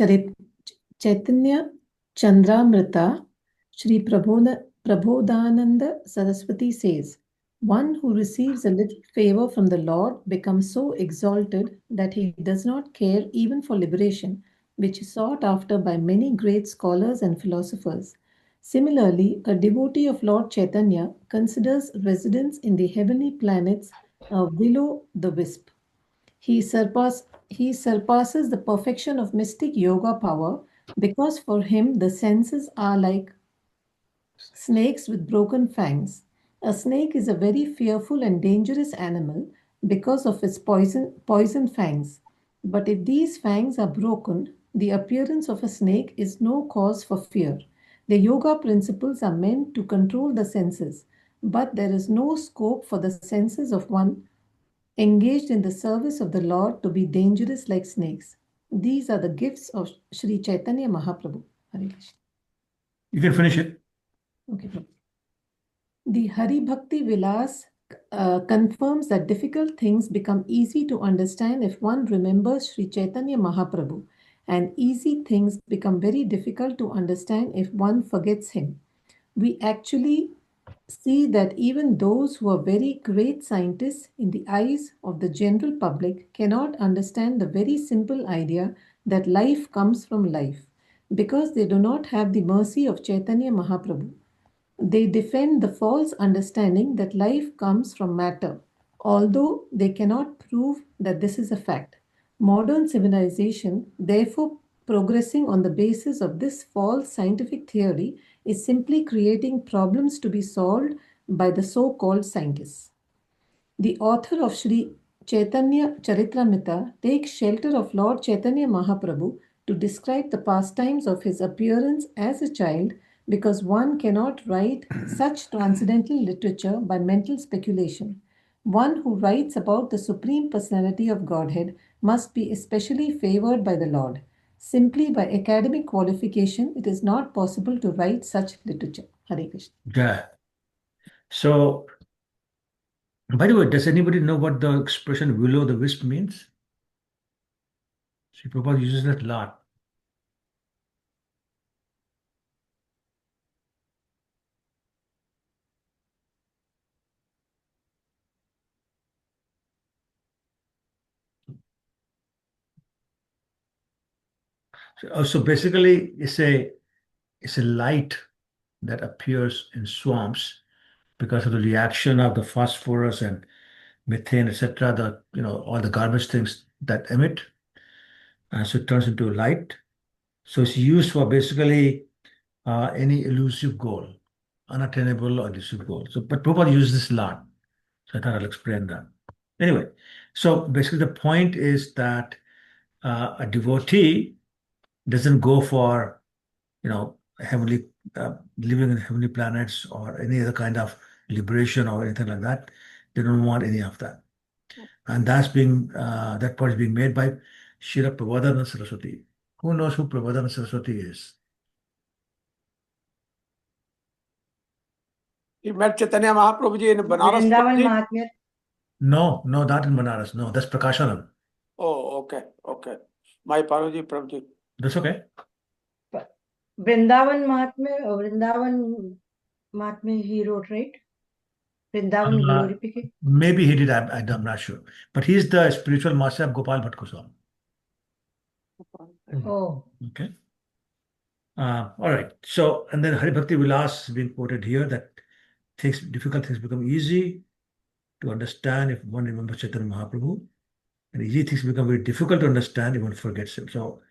Chandramrita, Sri Prabodhananda Saraswati says, one who receives a little favor from the Lord becomes so exalted that he does not care even for liberation, which is sought after by many great scholars and philosophers. Similarly, a devotee of Lord Chaitanya considers residence in the heavenly planets a will-o'-the-wisp. He surpasses the perfection of mystic yoga power because for him the senses are like snakes with broken fangs. A snake is a very fearful and dangerous animal because of its poison fangs. But if these fangs are broken, the appearance of a snake is no cause for fear. The yoga principles are meant to control the senses, but there is no scope for the senses of one engaged in the service of the Lord to be dangerous like snakes. These are the gifts of Sri Chaitanya Mahaprabhu. Hare Krishna. You can finish it. Okay, Prabhu. The Hari Bhakti Vilas confirms that difficult things become easy to understand if one remembers Sri Chaitanya Mahaprabhu, and easy things become very difficult to understand if one forgets him. We actually see that even those who are very great scientists in the eyes of the general public cannot understand the very simple idea that life comes from life because they do not have the mercy of Chaitanya Mahaprabhu. They defend the false understanding that life comes from matter, although they cannot prove that this is a fact. Modern civilization, therefore, progressing on the basis of this false scientific theory, is simply creating problems to be solved by the so-called scientists. The author of Sri Chaitanya Charitamrita takes shelter of Lord Chaitanya Mahaprabhu to describe the pastimes of his appearance as a child because one cannot write such transcendental literature by mental speculation. One who writes about the Supreme Personality of Godhead must be especially favored by the Lord. Simply by academic qualification, it is not possible to write such literature. Hare Krishna. Yeah. So, by the way, does anybody know what the expression will o' the wisp means? Sri Prabhupada uses that a lot. So basically, it's a light that appears in swamps because of the reaction of the phosphorus and methane, etc. All the garbage things that emit, and so it turns into light. So it's used for basically any elusive goal. unattainable or elusive goal. So, but Prabhupada uses this a lot. So I thought I'll explain that. Anyway, so basically the point is that a devotee doesn't go for, heavenly, living in heavenly planets or any other kind of liberation or anything like that. They don't want any of that. And that point is being made by Srila Prabodhana Saraswati. Who knows who Prabodhana Saraswati is? He met Chaitanya Mahaprabhuji in Banaras. Vrindavan Prabhuji? Mahatmya. No, not in Banaras. No, that's Prakashanam. Oh, okay. My Parvati Prabhuji. That's okay. Vrindavan Mahatmya he wrote, right? Vrindavan glorification. Maybe he did. I'm not sure. But he's the spiritual master of Gopal Bhatt Goswami. Oh. Okay. All right. So, and then Hari Bhakti Vilas is being quoted here that difficult things become easy to understand if one remembers Chaitanya Mahaprabhu, and easy things become very difficult to understand if one forgets him. So,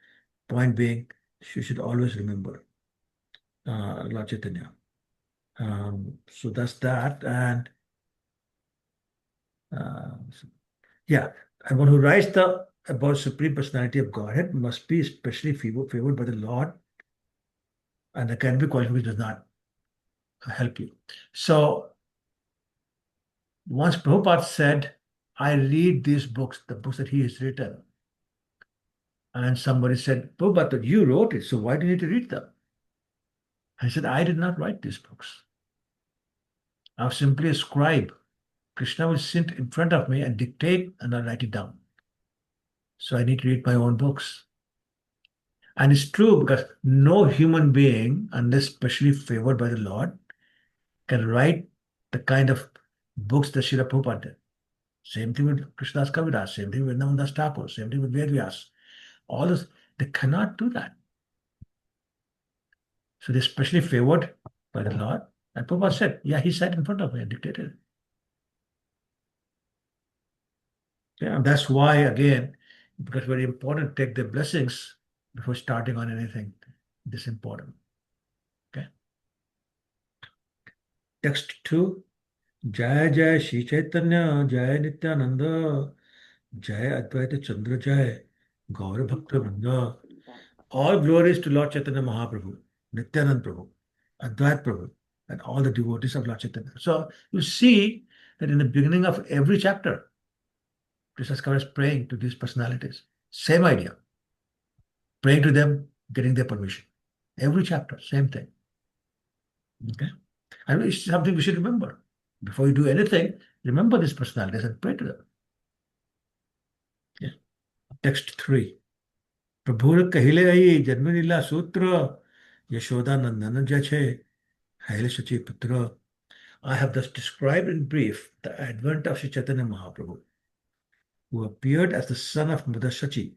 point being, you should always remember Lord Chaitanya. So that's that. And yeah, and one who writes about Supreme Personality of Godhead must be especially favored by the Lord, and the academic qualification does not help you. So once Prabhupada said, I read these books, the books that he has written, and somebody said, Prabhupada, you wrote it, so why do you need to read them? I said, I did not write these books. I'm simply a scribe. Krishna will sit in front of me and dictate, and I'll write it down. So I need to read my own books. And it's true because no human being, unless specially favored by the Lord, can write the kind of books that Srila Prabhupada did. Same thing with Krishnadas Kaviraj, same thing with Namandas Thakur, same thing with Vedvyas. All this, they cannot do that. So they're specially favored by the Lord. And Prabhupada said, yeah, he sat in front of me and dictated it. Yeah, and that's why, again, because very important, take their blessings before starting on anything. This is important. Okay. Text 2. Jai Jai Shri Chaitanya, Jai Nityananda, Jai Advaita Chandra Jai, Gaura Bhakta Vrinda. All glories to Lord Chaitanya Mahaprabhu, Nityanand Prabhu, Advait Prabhu, and all the devotees of Lord Chaitanya. So you see that in the beginning of every chapter, Krishna is praying to these personalities. Same idea. Praying to them, getting their permission. Every chapter, same thing. Okay? And it's something we should remember. Before you do anything, remember these personalities and pray to them. Yeah. Text 3. Prabhur kahile ai janmanila sutra Yashoda Nandana jache Haile Sachi Putra. I have thus described in brief the advent of Sri Chaitanya Mahaprabhu, who appeared as the son of Mother Sachi,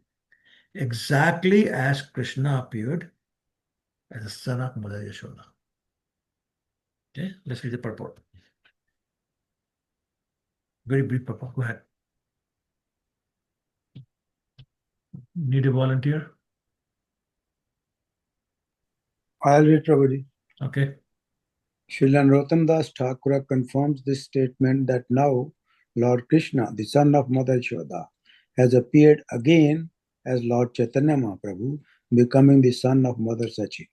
exactly as Krishna appeared as the son of Mother Yashoda. Okay, let's read the purport. Very brief purport. Go ahead. Need a volunteer? I'll read, Prabhuji. Okay. Srila Narottam Das Thakura confirms this statement that now Lord Krishna, the son of Mother Yashoda, has appeared again as Lord Chaitanya Mahaprabhu, becoming the son of Mother Sachi.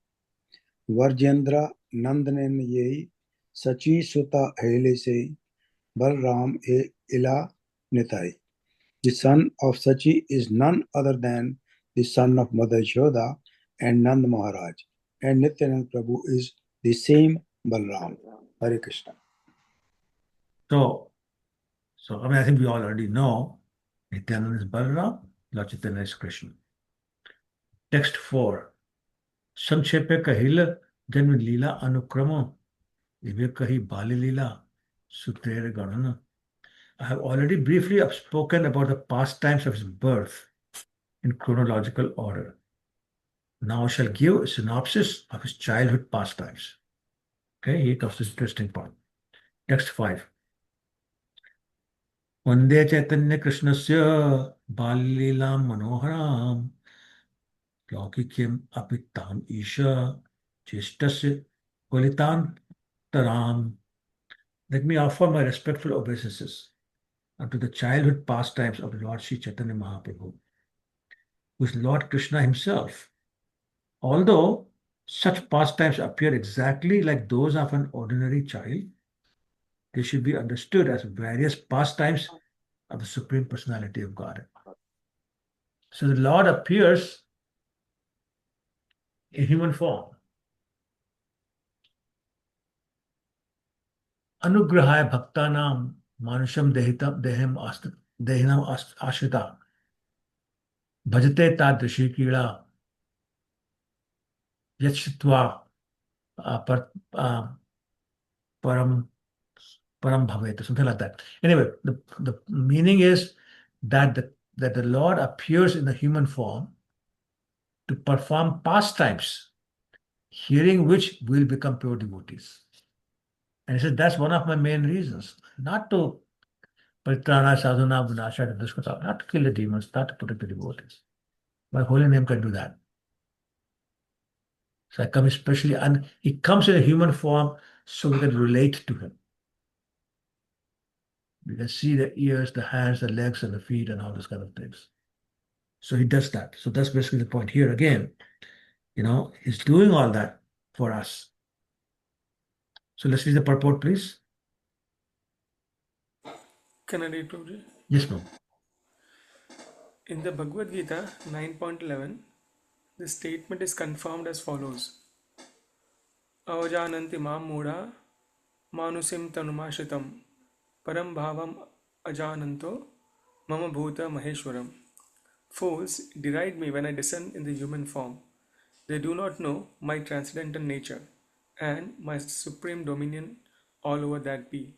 Varjendra Nandanen Yei Sachi Suta Hele Se Balram E Ila Nitai. The son of Sachi is none other than the son of Mother Yashoda and Nand Maharaj, and Nityanand Prabhu is the same Balram. Hare Krishna. So I think we all already know Nityananda is Balaram, Lord Chaitanya is Krishna. Text 4. Sankshepe kahil janma lila anukrama ive kahi bali lila sutre ganana. I have already briefly spoken about the pastimes of his birth in chronological order. Now I shall give a synopsis of his childhood pastimes. Okay, here comes this interesting part. Text 5. Vande Chaitanya Krishnasya Balilam Manoharam Laukikyam Apitam Isha Chestasya Kvalitan Taram. Let me offer my respectful obeisances unto the childhood pastimes of Lord Sri Chaitanya Mahaprabhu, who is Lord Krishna himself. Although such pastimes appear exactly like those of an ordinary child, they should be understood as various pastimes of the Supreme Personality of God. So the Lord appears in human form. Anugrahaya bhaktanam manusham dehinam ashrita bhajate tadrishi kila yachitva param param bhaveta, something like that. Anyway, the meaning is that the Lord appears in the human form to perform pastimes, hearing which will become pure devotees. And he said that's one of my main reasons, not to paritrana sadhana vinasha dushkata, not to kill the demons, not to protect the devotees. My holy name can do that. So I come especially, and he comes in a human form so we can relate to him. We can see the ears, the hands, the legs, and the feet, and all those kind of things. So he does that. So that's basically the point here again. He's doing all that for us. So let's read the purport, please. Can I read, Prabhuji? Yes, ma'am. In the Bhagavad Gita 9.11, the statement is confirmed as follows. Avajananti mam mudha manusim tanumashritam param bhavam ajananto mama bhuta maheshwaram. Fools deride me when I descend in the human form. They do not know my transcendental nature and my supreme dominion all over that be.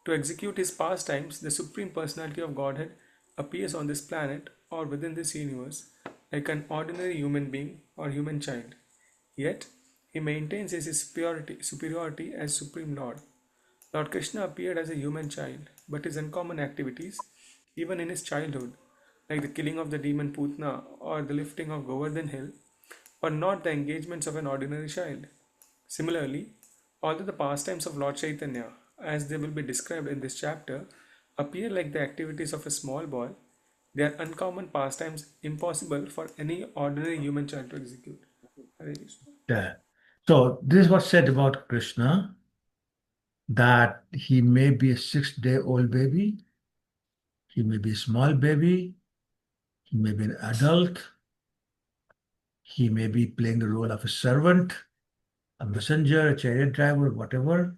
To execute his pastimes, the Supreme Personality of Godhead appears on this planet or within this universe like an ordinary human being or human child. Yet, he maintains his superiority as Supreme Lord. Lord Krishna appeared as a human child, but his uncommon activities, even in his childhood, like the killing of the demon Putna or the lifting of Govardhan Hill, were not the engagements of an ordinary child. Similarly, although the pastimes of Lord Chaitanya, as they will be described in this chapter, appear like the activities of a small boy, they are uncommon pastimes impossible for any ordinary human child to execute. Hare Krishna. Yeah. So this is what's said about Krishna, that he may be a 6-day-old baby, he may be a small baby, he may be an adult, he may be playing the role of a servant, a messenger, a chariot driver, whatever.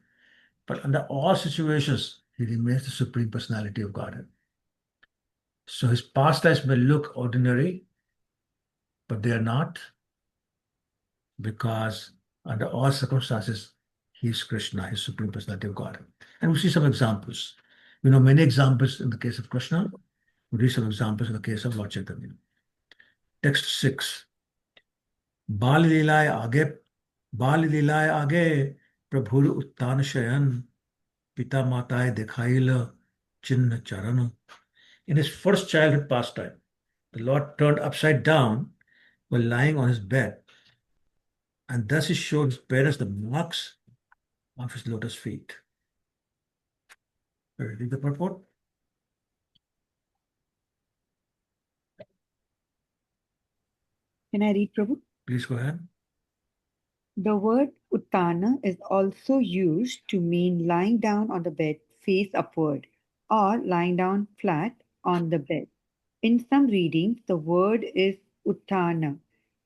But under all situations, he remains the Supreme Personality of Godhead. So his pastimes may look ordinary, but they are not, because under all circumstances, he is Krishna, his Supreme Personality of Godhead. And we see some examples. We know many examples in the case of Krishna. We read some examples in the case of Lord Chaitanya. Text 6. बाल लीलाए आगे प्रभुर उत्तान शयन पिता माताए दिखाइल चिन्ह charan. In his first childhood pastime, the Lord turned upside down while lying on his bed, and thus he showed his parents the marks of his lotus feet. Read the purport. Can I read, Prabhu? Please go ahead. The word uttana is also used to mean lying down on the bed face upward or lying down flat on the bed. In some readings, the word is uttana,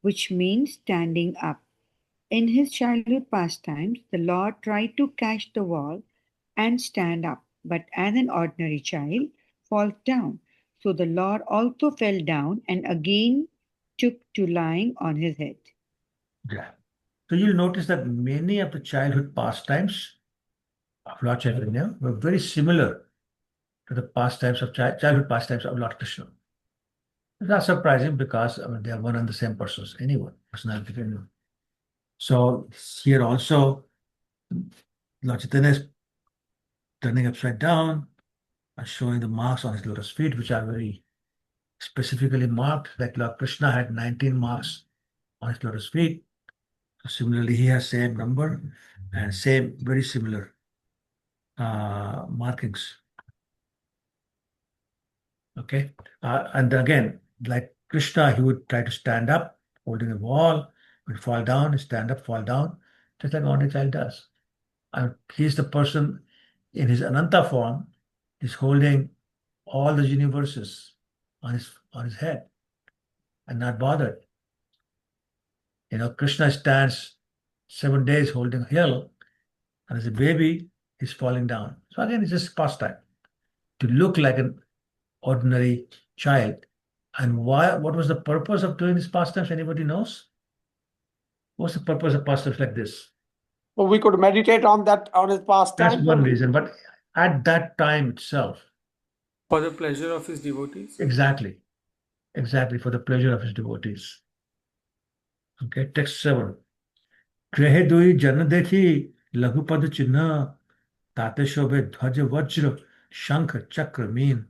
which means standing up. In his childhood pastimes, the Lord tried to catch the wall and stand up, but as an ordinary child, falls down. So the Lord also fell down and again took to lying on his head. Yeah. So you'll notice that many of the childhood pastimes of Lord Chaitanya were very similar to the pastimes of childhood pastimes of Lord Krishna. It's not surprising because they are one and the same persons, anyone, personality. Anyone. So here also, Lord Chaitanya is turning upside down and showing the marks on his lotus feet, which are very specifically marked. Like Lord Krishna had 19 marks on his lotus feet. So similarly, he has same number and same very similar markings. Okay, and again, like Krishna, he would try to stand up, holding a wall, would fall down, stand up, fall down, just like ordinary child does. And he's the person in his Ananta form, is holding all the universes on his head and not bothered. You know, Krishna stands 7 days holding a hill, and as a baby, he's falling down. So again, it's just pastime to look like an ordinary child. And why? What was the purpose of doing these pastimes? Anybody knows? What's the purpose of pastimes like this? So we could meditate on that, on his pastime. That's one reason. But at that time itself, For the pleasure of his devotees? exactly, for the pleasure of his devotees. Okay, text 7. ग्रहे दुई जन देखी लघुपद चिन्ह ताते शोभे ध्वज वज्र शंख chakra mean.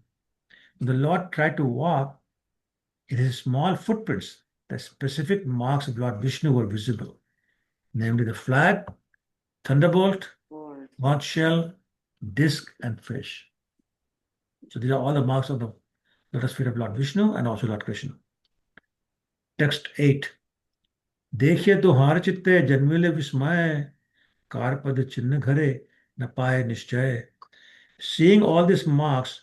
The Lord tried to walk, in his small footprints, the specific marks of Lord Vishnu were visible, namely the flag, thunderbolt, conch shell, disc, and fish. So these are all the marks of the lotus feet of Lord Vishnu and also Lord Krishna. Text 8. देखिए तुहार चित्ते जन्मिले विस्मय कारपद चिन्ह घरे न पाए निश्चय. Seeing all these marks,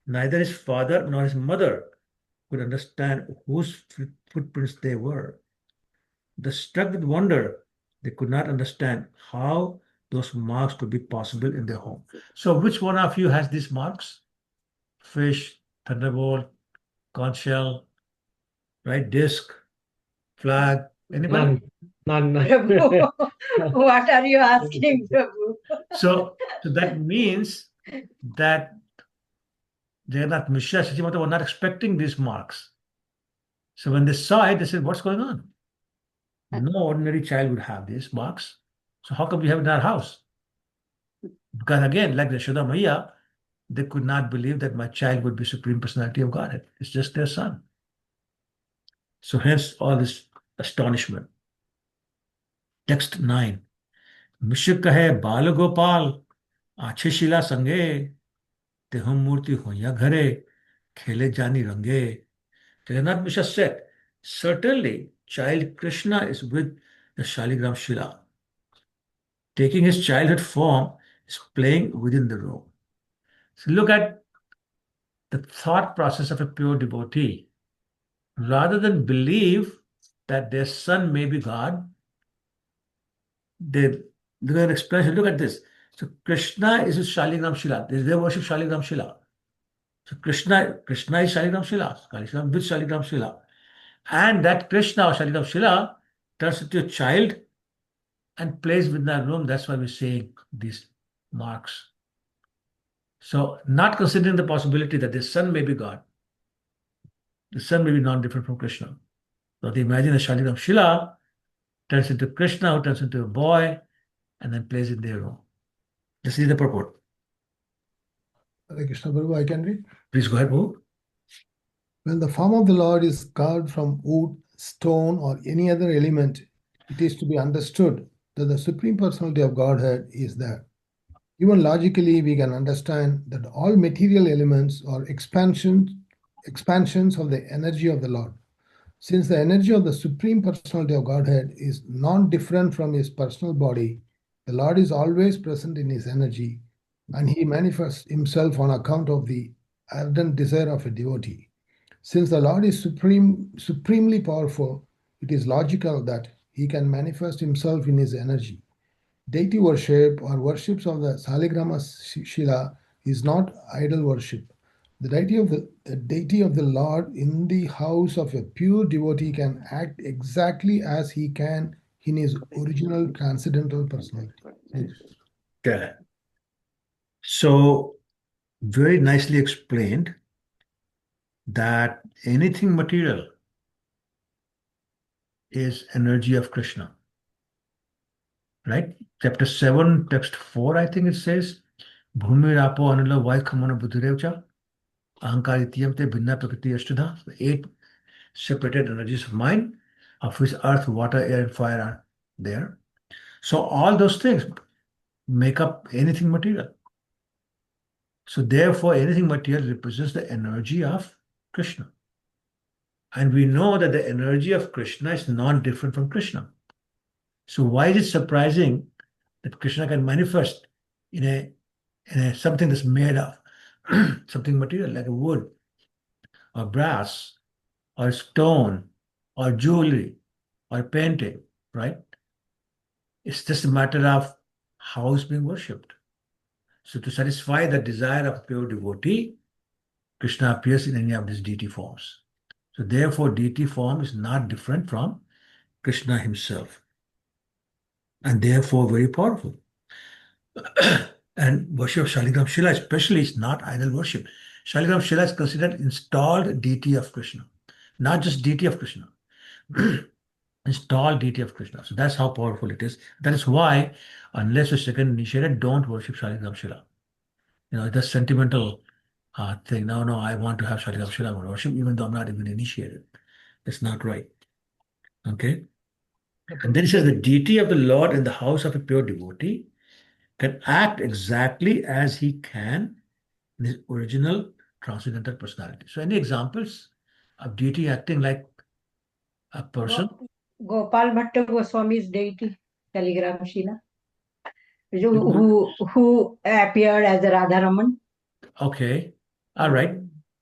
neither his father nor his mother could understand whose footprints they were. Thus, struck with wonder, they could not understand how those marks could be possible in their home. So, which one of you has these marks? Fish, thunderbolt, conch shell, right? Disc, flag. Anybody? None. Prabhu, what are you asking, Prabhu? So that means that Jagannath Misra, Sachi were not expecting these marks. So when they saw it, they said, "What's going on? No ordinary child would have these marks. So how come we have it in our house?" Because again, like the Yashoda Maya, they could not believe that my child would be Supreme Personality of Godhead. It's just their son. So hence all this astonishment. Text 9. मिश्र कहे बाल गोपाल आछे शिला संगे तेहम मूर्ति होया घरे खेले जानी range. Jagannath Misra said, certainly child Krishna is with the Shaligram Shila. Taking his childhood form is playing within the room. So look at the thought process of a pure devotee. Rather than believe that their son may be God, they look at an explanation. Look at this. So Krishna is with Shaligram Shila. They worship Shaligram Shila. So Krishna is Shaligram Shila. Krishna with Shaligram Shila. And that Krishna or Shaligram Shila turns into a child and plays within that room. That's why we're seeing these marks. So, not considering the possibility that the son may be God, the son may be non-different from Krishna. So, they imagine a Shaligram Shila turns into Krishna, who turns into a boy, and then plays in their room. This is the purport. Hare Krishna Prabhu, I can read. Please go ahead, Prabhu. When the form of the Lord is carved from wood, stone, or any other element, it is to be understood that the Supreme Personality of Godhead is there. Even logically, we can understand that all material elements are expansions of the energy of the Lord. Since the energy of the Supreme Personality of Godhead is non-different from his personal body, the Lord is always present in his energy, and he manifests himself on account of the ardent desire of a devotee. Since the Lord is supremely powerful, it is logical that he can manifest himself in his energy. Deity worship or worships of the Saligrama Shila is not idol worship. The deity of the Lord in the house of a pure devotee can act exactly as he can in his original transcendental personality. Okay. So, very nicely explained that anything material is energy of Krishna. Right? Chapter 7, text 4, I think it says, Bhumi Rapo Anila Vaikhamana Buddhirevcha, Ahankarityam Te Bhinna Prakriti Ashtadha, the 8 separated energies of mind, of which earth, water, air, and fire are there. So all those things make up anything material. So therefore, anything material represents the energy of Krishna. And we know that the energy of Krishna is not different from Krishna. So why is it surprising that Krishna can manifest in a something that's made of something material like a wood or brass or stone or jewelry or painting, right? It's just a matter of how it's being worshipped. So to satisfy the desire of pure devotee, Krishna appears in any of these deity forms. So therefore, deity form is not different from Krishna himself, and therefore very powerful. And worship of Shaligram Shila especially is not idol worship. Shaligram Shila is considered installed deity of Krishna, not just deity of Krishna. Installed deity of Krishna. So that's how powerful it is. That is why, unless you're second initiated, don't worship Shaligram Shila. That's sentimental thing. No, I want to have Shaligram Shila, I want to worship, even though I'm not even initiated. That's not right. Okay? And then he says the deity of the Lord in the house of a pure devotee can act exactly as he can in his original transcendental personality. So, any examples of deity acting like a person? Gopal Bhatta Goswami's deity, Telegram Shila, Mhm. who appeared as a Radharaman. Okay. All right.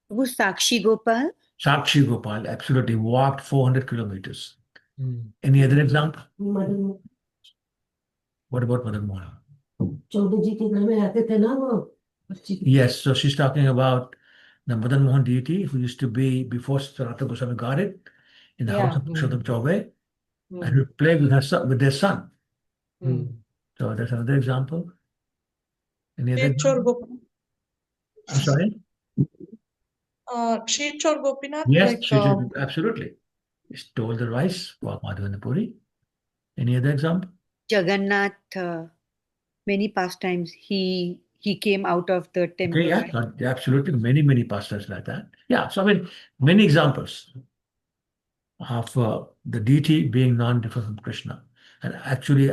Who Sakshi Gopal? Sakshi Gopal absolutely walked 400 kilometers. Any other example? What about Madan Mohan? Yes, so she's talking about the Madan Mohan deity who used to be, before Sanatana Goswami got it, in the house of Purushottam Chaubey, and who played with her son, with their son. So that's another example. Any other example? I'm sorry? Kshirchor Gopinath, Yes, like absolutely. Stole the rice for Madhavan Puri. Any other example? Jagannath, many pastimes he came out of the temple. Okay, yeah, Right? absolutely. Many pastors like that. Yeah, so I mean, many examples of the deity being non-different from Krishna and actually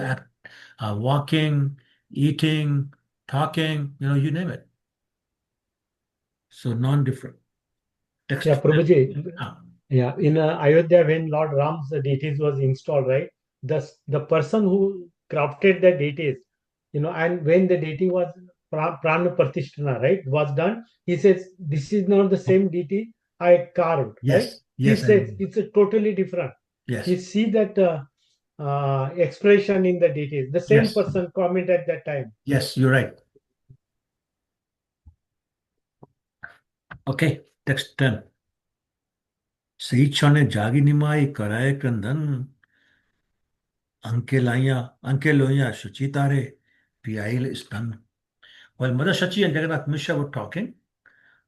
walking, eating, talking, you name it. So non-different. Text. Yeah, Prabhuji. Ah. Yeah, in Ayodhya, when Lord Ram's deities was installed, right? The person who crafted the deities, and when the deity was Prana Pratishtana, right, was done, he says, this is not the same deity I carved, right? He Yes, I says know. it's a totally different. Yes. He see that expression in the deities. The same Yes. person comment at that time. Yes, you're right. Okay, text 10. सही क्षण जागी निमाई कराए क्रंदन अंके लोइया शुचि तारे पियाइल स्तन. While Mother Sachi and Jagannath Misra were talking,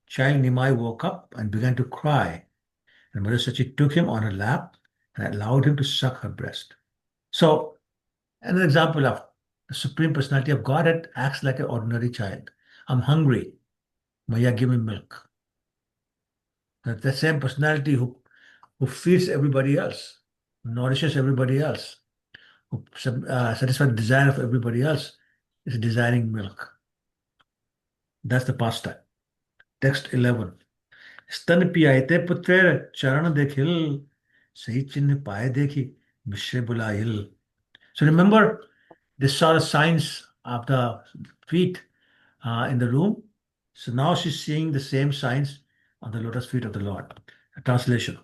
child Nimai woke up and began to cry. And Mother Sachi took him on her lap and allowed him to suck her breast. So, another example of the Supreme Personality of Godhead acts like an ordinary child. I'm hungry. Maya, give me milk. The same personality who feeds everybody else, nourishes everybody else, who satisfies the desire of everybody else, is desiring milk. That's the pastime. Text 11. स्तन पियाते पुत्रेर चरण देखिल सही चिन्ह पाए देखी मिश्रे बुलाइल. So remember, they saw the signs of the feet in the room. So now she's seeing the same signs on the lotus feet of the Lord. A translation.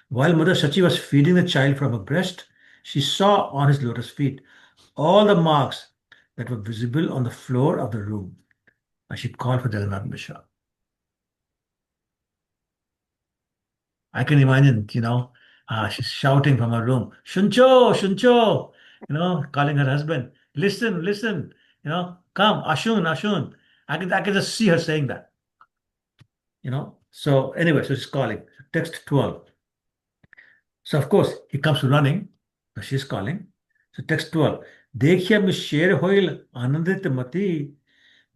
While Mother Sachi was feeding the child from her breast, she saw on his lotus feet all the marks that were visible on the floor of the room. And she called for Jagannath Misra. I can imagine, she's shouting from her room, Shuncho, Shuncho, calling her husband, listen, listen, come, Ashun, Ashun. I can just see her saying that, So anyway, so she's calling. Text 12. So of course, he comes running, but she's calling. So text 12. देखिए मैं शेर होइल आनंदित मति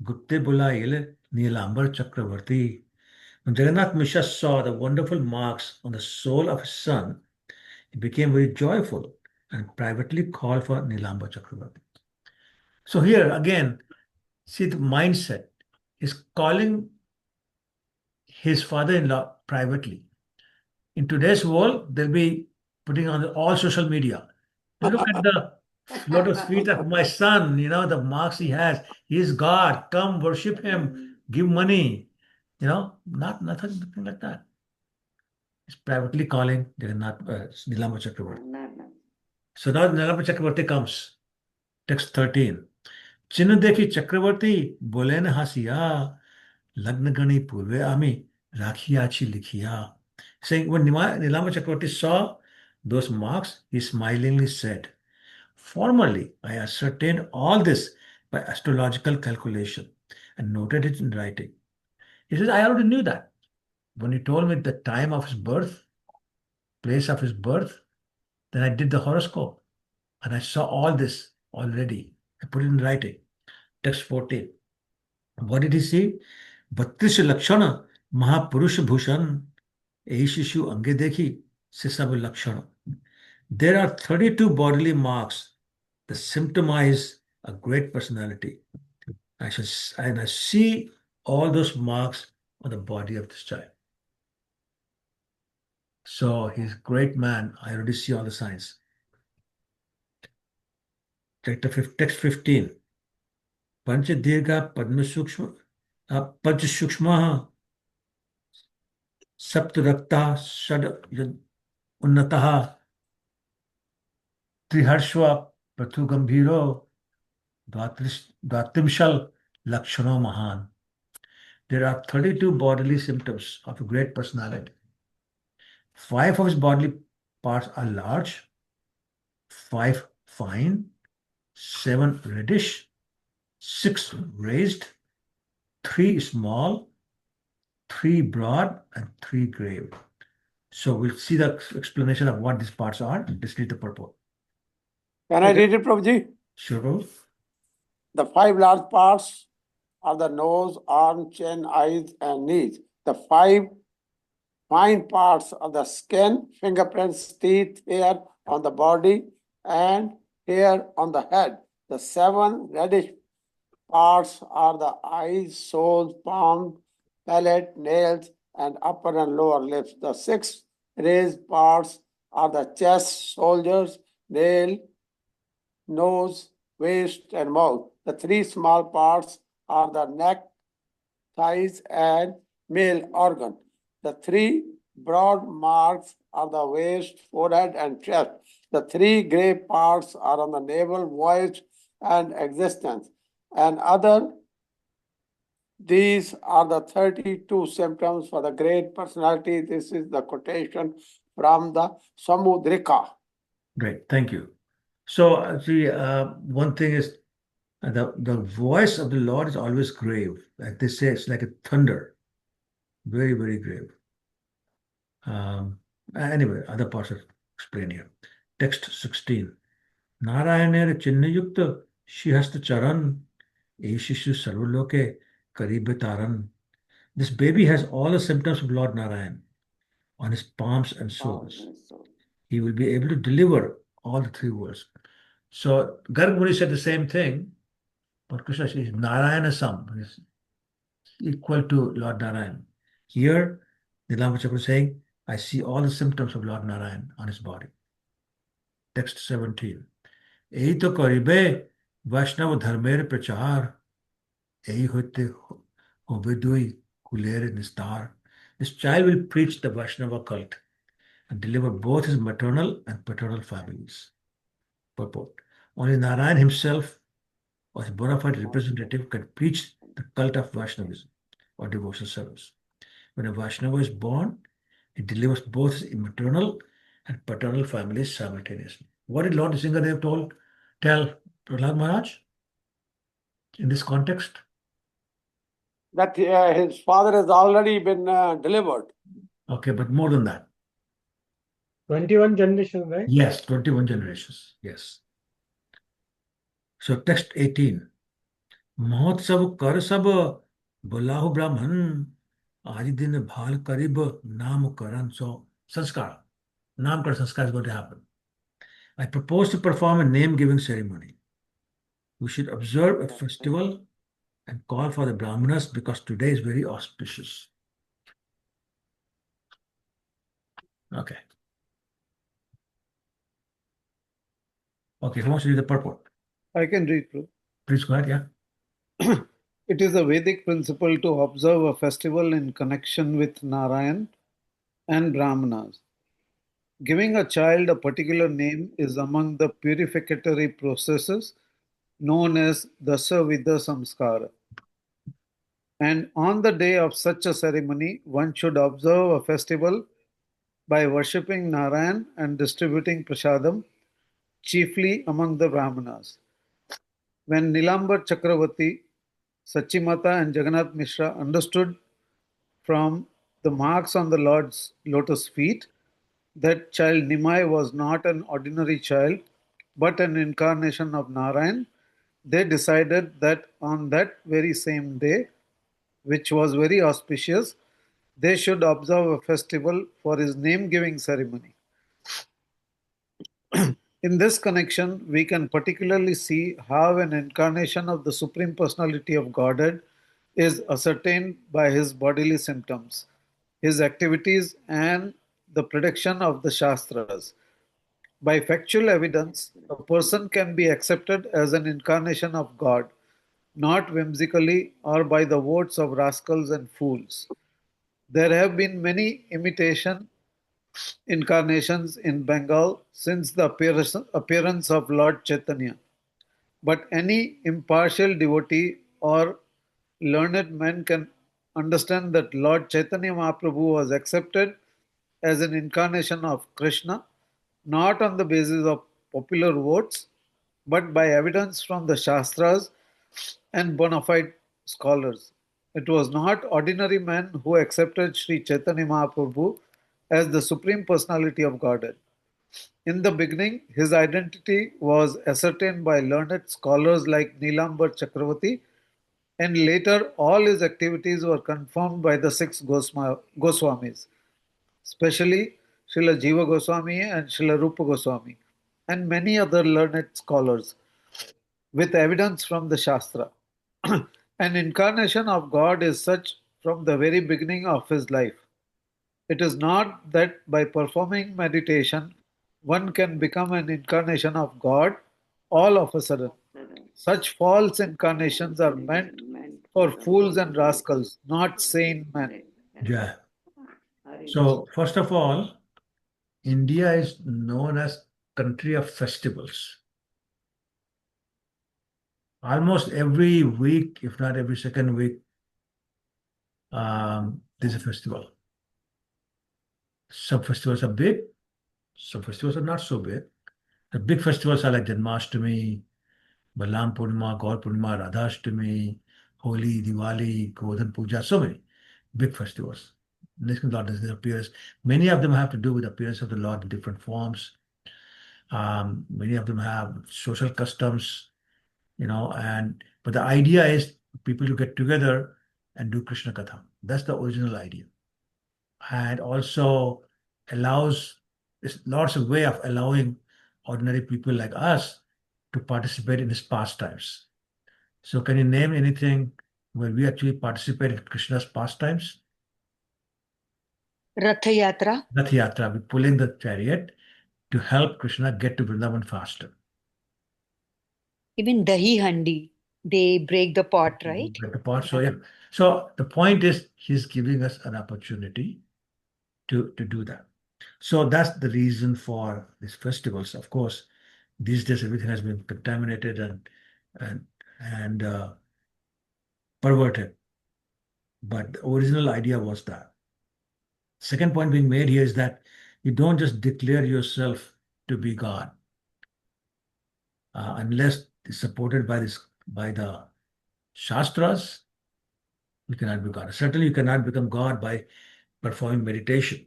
गुप्ते बुलाइल नीलांबर चक्रवर्ती. When Jagannath Misra saw the wonderful marks on the soul of his son, he became very joyful and privately call for Nilamba Chakravarti. So here again, see the mindset. He's calling his father-in-law privately. In today's world, they'll be putting on all social media. Look at the lotus feet of my son, the marks he has. He is God. Come worship him. Give money. Nothing like that. He's privately calling Jagannath Nilamba Chakravarti. So now Nilamba Chakravarti comes. Text 13. चिन्ह देखी चक्रवर्ती बोले न हसिया लग्न गणी पूर्वे आमी राखियाची लिखिया. Saying when Nilamba Chakravarti saw those marks, he smilingly said, formerly I ascertained all this by astrological calculation and noted it in writing. He says, I already knew that. When he told me the time of his birth, place of his birth, then I did the horoscope and I saw all this already. I put it in writing. Text 14. What did he see? 32 लक्षण महापुरुष भूषण यही शिशु अंगे देखी से सब लक्षण. There are 32 bodily marks that symptomize a great personality. And I see all those marks on the body of this child. So he's a great man. I already see all the signs. Text 15. पंच दीर्घ पद्म सूक्ष्म पंच सूक्ष्म सप्त रक्ता षड उन्नतः त्रिहर्ष्व पृथु गंभीरो द्वात्रिंशल लक्षणों महान. There are 32 bodily symptoms of a great personality. 5 of his bodily parts are large, 5 fine, 7 reddish, 6 raised, 3 small, 3 broad, and 3 grave. So we'll see the explanation of what these parts are. Let's read the purport. Can I read it, Prabhuji? Sure, Prabhu. The 5 large parts are the nose, arm, chin, eyes, and knees. The 5 fine parts are the skin, fingerprints, teeth, hair on the body, and hair on the head. The 7 reddish parts are the eyes, soles, palm, palate, nails, and upper and lower lips. The 6 raised parts are the chest, shoulders, nail, nose, waist, and mouth. The 3 small parts are the neck, thighs, and male organ. The 3 broad marks are the waist, forehead, and chest. The 3 gray parts are on the navel, voice, and existence. And these are the 32 symptoms for the great personality. This is the quotation from the Samudrika. Great, thank you. So, see, one thing is the voice of the Lord is always grave. Like they say, it's like a thunder, very, very grave. Anyway, other parts are explained here. Text 16. Narayaner Chinnayukta Shihasta Charan Eshishu Sarvaloke Karib Taran. This baby has all the symptoms of Lord Narayan on his palms and soles. He will be able to deliver all the 3 words. So Garg Muni said the same thing, but Krishna says Narayanasam is equal to Lord Narayan. Here, Nilamba Chakra is saying, I see all the symptoms of Lord Narayan on his body. Text 17. यही तो करीबे वैष्णव धर्मेर प्रचार यही होते होवे दुई कुलेर निस्तार. This child will preach the Vaishnava cult and deliver both his maternal and paternal families. Purport. Only Narayan himself or his bona fide representative can preach the cult of Vaishnavism or devotional service. When a Vaishnava is born, he delivers both his maternal and paternal families simultaneously. What did Lord Nrsimhadev tell Prahlad Maharaj in this context? That his father has already been delivered. Okay, but more than that. 21 generations, right? Yes, 21 generations. Yes. So text 18. महोत्सव कर सब बुलाहु ब्राह्मण आज दिन भाल करीब नामकरण. So sanskar, namkरण sanskar is going to happen. I propose to perform a name-giving ceremony. We should observe a festival and call for the Brahmanas because today is very auspicious. Okay. Okay, who wants to read the purport? I can read, Prabhu. Please go ahead, yeah. It is a Vedic principle to observe a festival in connection with Narayan and Brahmanas. Giving a child a particular name is among the purificatory processes known as Dasa Vida Samskara. And on the day of such a ceremony, one should observe a festival by worshipping Narayan and distributing prasadam, chiefly among the Brahmanas. When Nilambar Chakravarti, Sachi Mata, and Jagannath Misra understood from the marks on the Lord's lotus feet that child Nimai was not an ordinary child but an incarnation of Narayan, they decided that on that very same day, which was very auspicious, they should observe a festival for his name giving ceremony. In this connection, we can particularly see how an incarnation of the Supreme Personality of Godhead is ascertained by his bodily symptoms, his activities, and the prediction of the Shastras. By factual evidence, a person can be accepted as an incarnation of God, not whimsically or by the votes of rascals and fools. There have been many imitation incarnations in Bengal since the appearance of Lord Chaitanya. But any impartial devotee or learned man can understand that Lord Chaitanya Mahaprabhu was accepted as an incarnation of Krishna, not on the basis of popular votes, but by evidence from the Shastras and bona fide scholars. It was not ordinary men who accepted Sri Chaitanya Mahaprabhu as the Supreme Personality of Godhead. In the beginning, his identity was ascertained by learned scholars like Nilambar Chakravarti, and later all his activities were confirmed by the six Goswamis, especially Srila Jiva Goswami and Srila Rupa Goswami, and many other learned scholars, with evidence from the Shastra. An incarnation of God is such from the very beginning of his life. It is not that by performing meditation one can become an incarnation of God all of a sudden. Such false incarnations are meant for fools and rascals, not sane men. Yeah. So, first of all, India is known as country of festivals. Almost every week, if not every second week, there's a festival. Some festivals are big, some festivals are not so big. The big festivals are like Janmashtami, Balam Purnima, Gaur Purnima, Radhashtami, Holi, Diwali, Godhan Puja, so many big festivals. National Lord appears. Many of them have to do with the appearance of the Lord in different forms. Many of them have social customs, but the idea is people to get together and do Krishna Katha. That's the original idea. And also allows, there's lots of way of allowing ordinary people like us to participate in his pastimes. So can you name anything where we actually participate in Krishna's pastimes? Ratha Yatra. Rath Yatra, we're pulling the chariot to help Krishna get to Vrindavan faster. Even Dahi Handi, they break the pot, right? Break the pot. So yeah. So the point is he's giving us an opportunity to do that. So that's the reason for these festivals. Of course, these days everything has been contaminated and perverted. But the original idea was that. Second point being made here is that you don't just declare yourself to be God unless it's supported by the Shastras. You cannot be God. Certainly, you cannot become God by performing meditation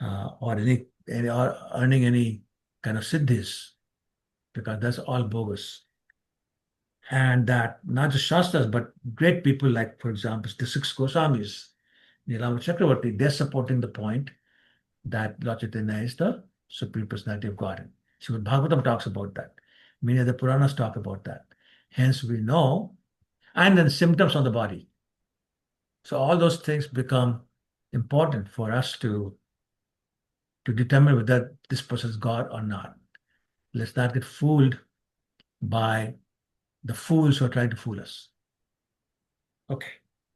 or or earning any kind of siddhis, because that's all bogus. And that not just Shastras, but great people like, for example, the six Goswamis, Nilama Chakravarti, they're supporting the point that Lord Chaitanya is the Supreme Personality of God. Srimad Bhagavatam talks about that. Many of the Puranas talk about that. Hence we know, and then symptoms on the body. So all those things become important for us to determine whether this person is God or not. Let's not get fooled by the fools who are trying to fool us. Okay,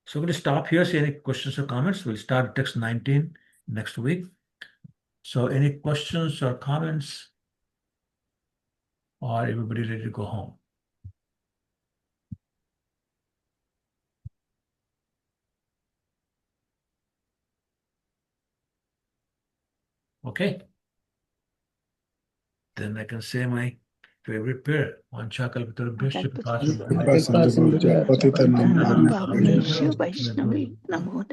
so we're going to stop here. See any questions or comments? We'll start text 19 next week. So any questions or comments? Or everybody ready to go home? Okay. Then I can say my favorite prayer. Vanchakalpatarubhyascha Bhavneshu Vaishnavi Namo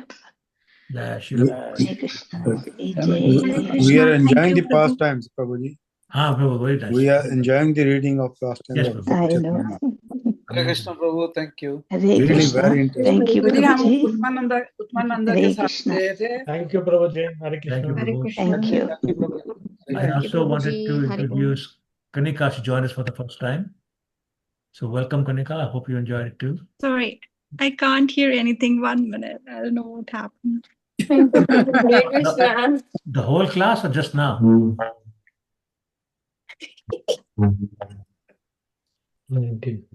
Jai Shri Hare Krishna. We are enjoying the pastimes, Prabhuji. Prabhu, very nice. We are enjoying the reading of pastimes Yes, of Prabhu. Lord I Chaitanya. know. Hare Krishna Prabhu, thank you. Hare Really Krishna. very interesting. Thank you, गुरुजी हम Prabhuji. उत्मानंदा के Hare साथ Krishna. गए थे Thank you, Prabhuji. Hare Thank you, Krishna. Prabhu. Thank you. Thank you, Prabhu. I Thank you, also wanted Prabhuji. to Hari Om. introduce Kanika to join us for the first time. So welcome, Kanika. I hope you enjoyed it too. Sorry, I can't hear anything. 1 minute. I don't know what happened. Hare Krishna. The whole class or just now? 19.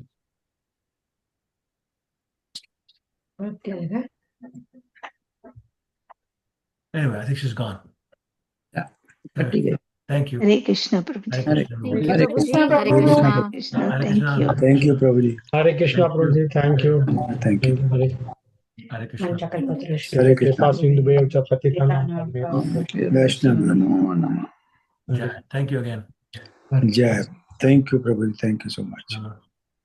Anyway, I think she's gone. Yeah. Okay. Thank you. Hare Krishna, Prabhuji. Hare Krishna, Thank Prabhuji. you, Hare Prabhuji. Krishna. Hare Hare Krishna. Krishna. Krishna, Hare thank Krishna. you. Thank you, Prabhuji. Hare Krishna, Prabhuji. Thank you. Thank you. Hare Hare Krishna. Hare Krishna. Passing the way of Chapati. Vaishnava. Jai. Thank you again. Jai. Thank you, Prabhuji. Thank you so much.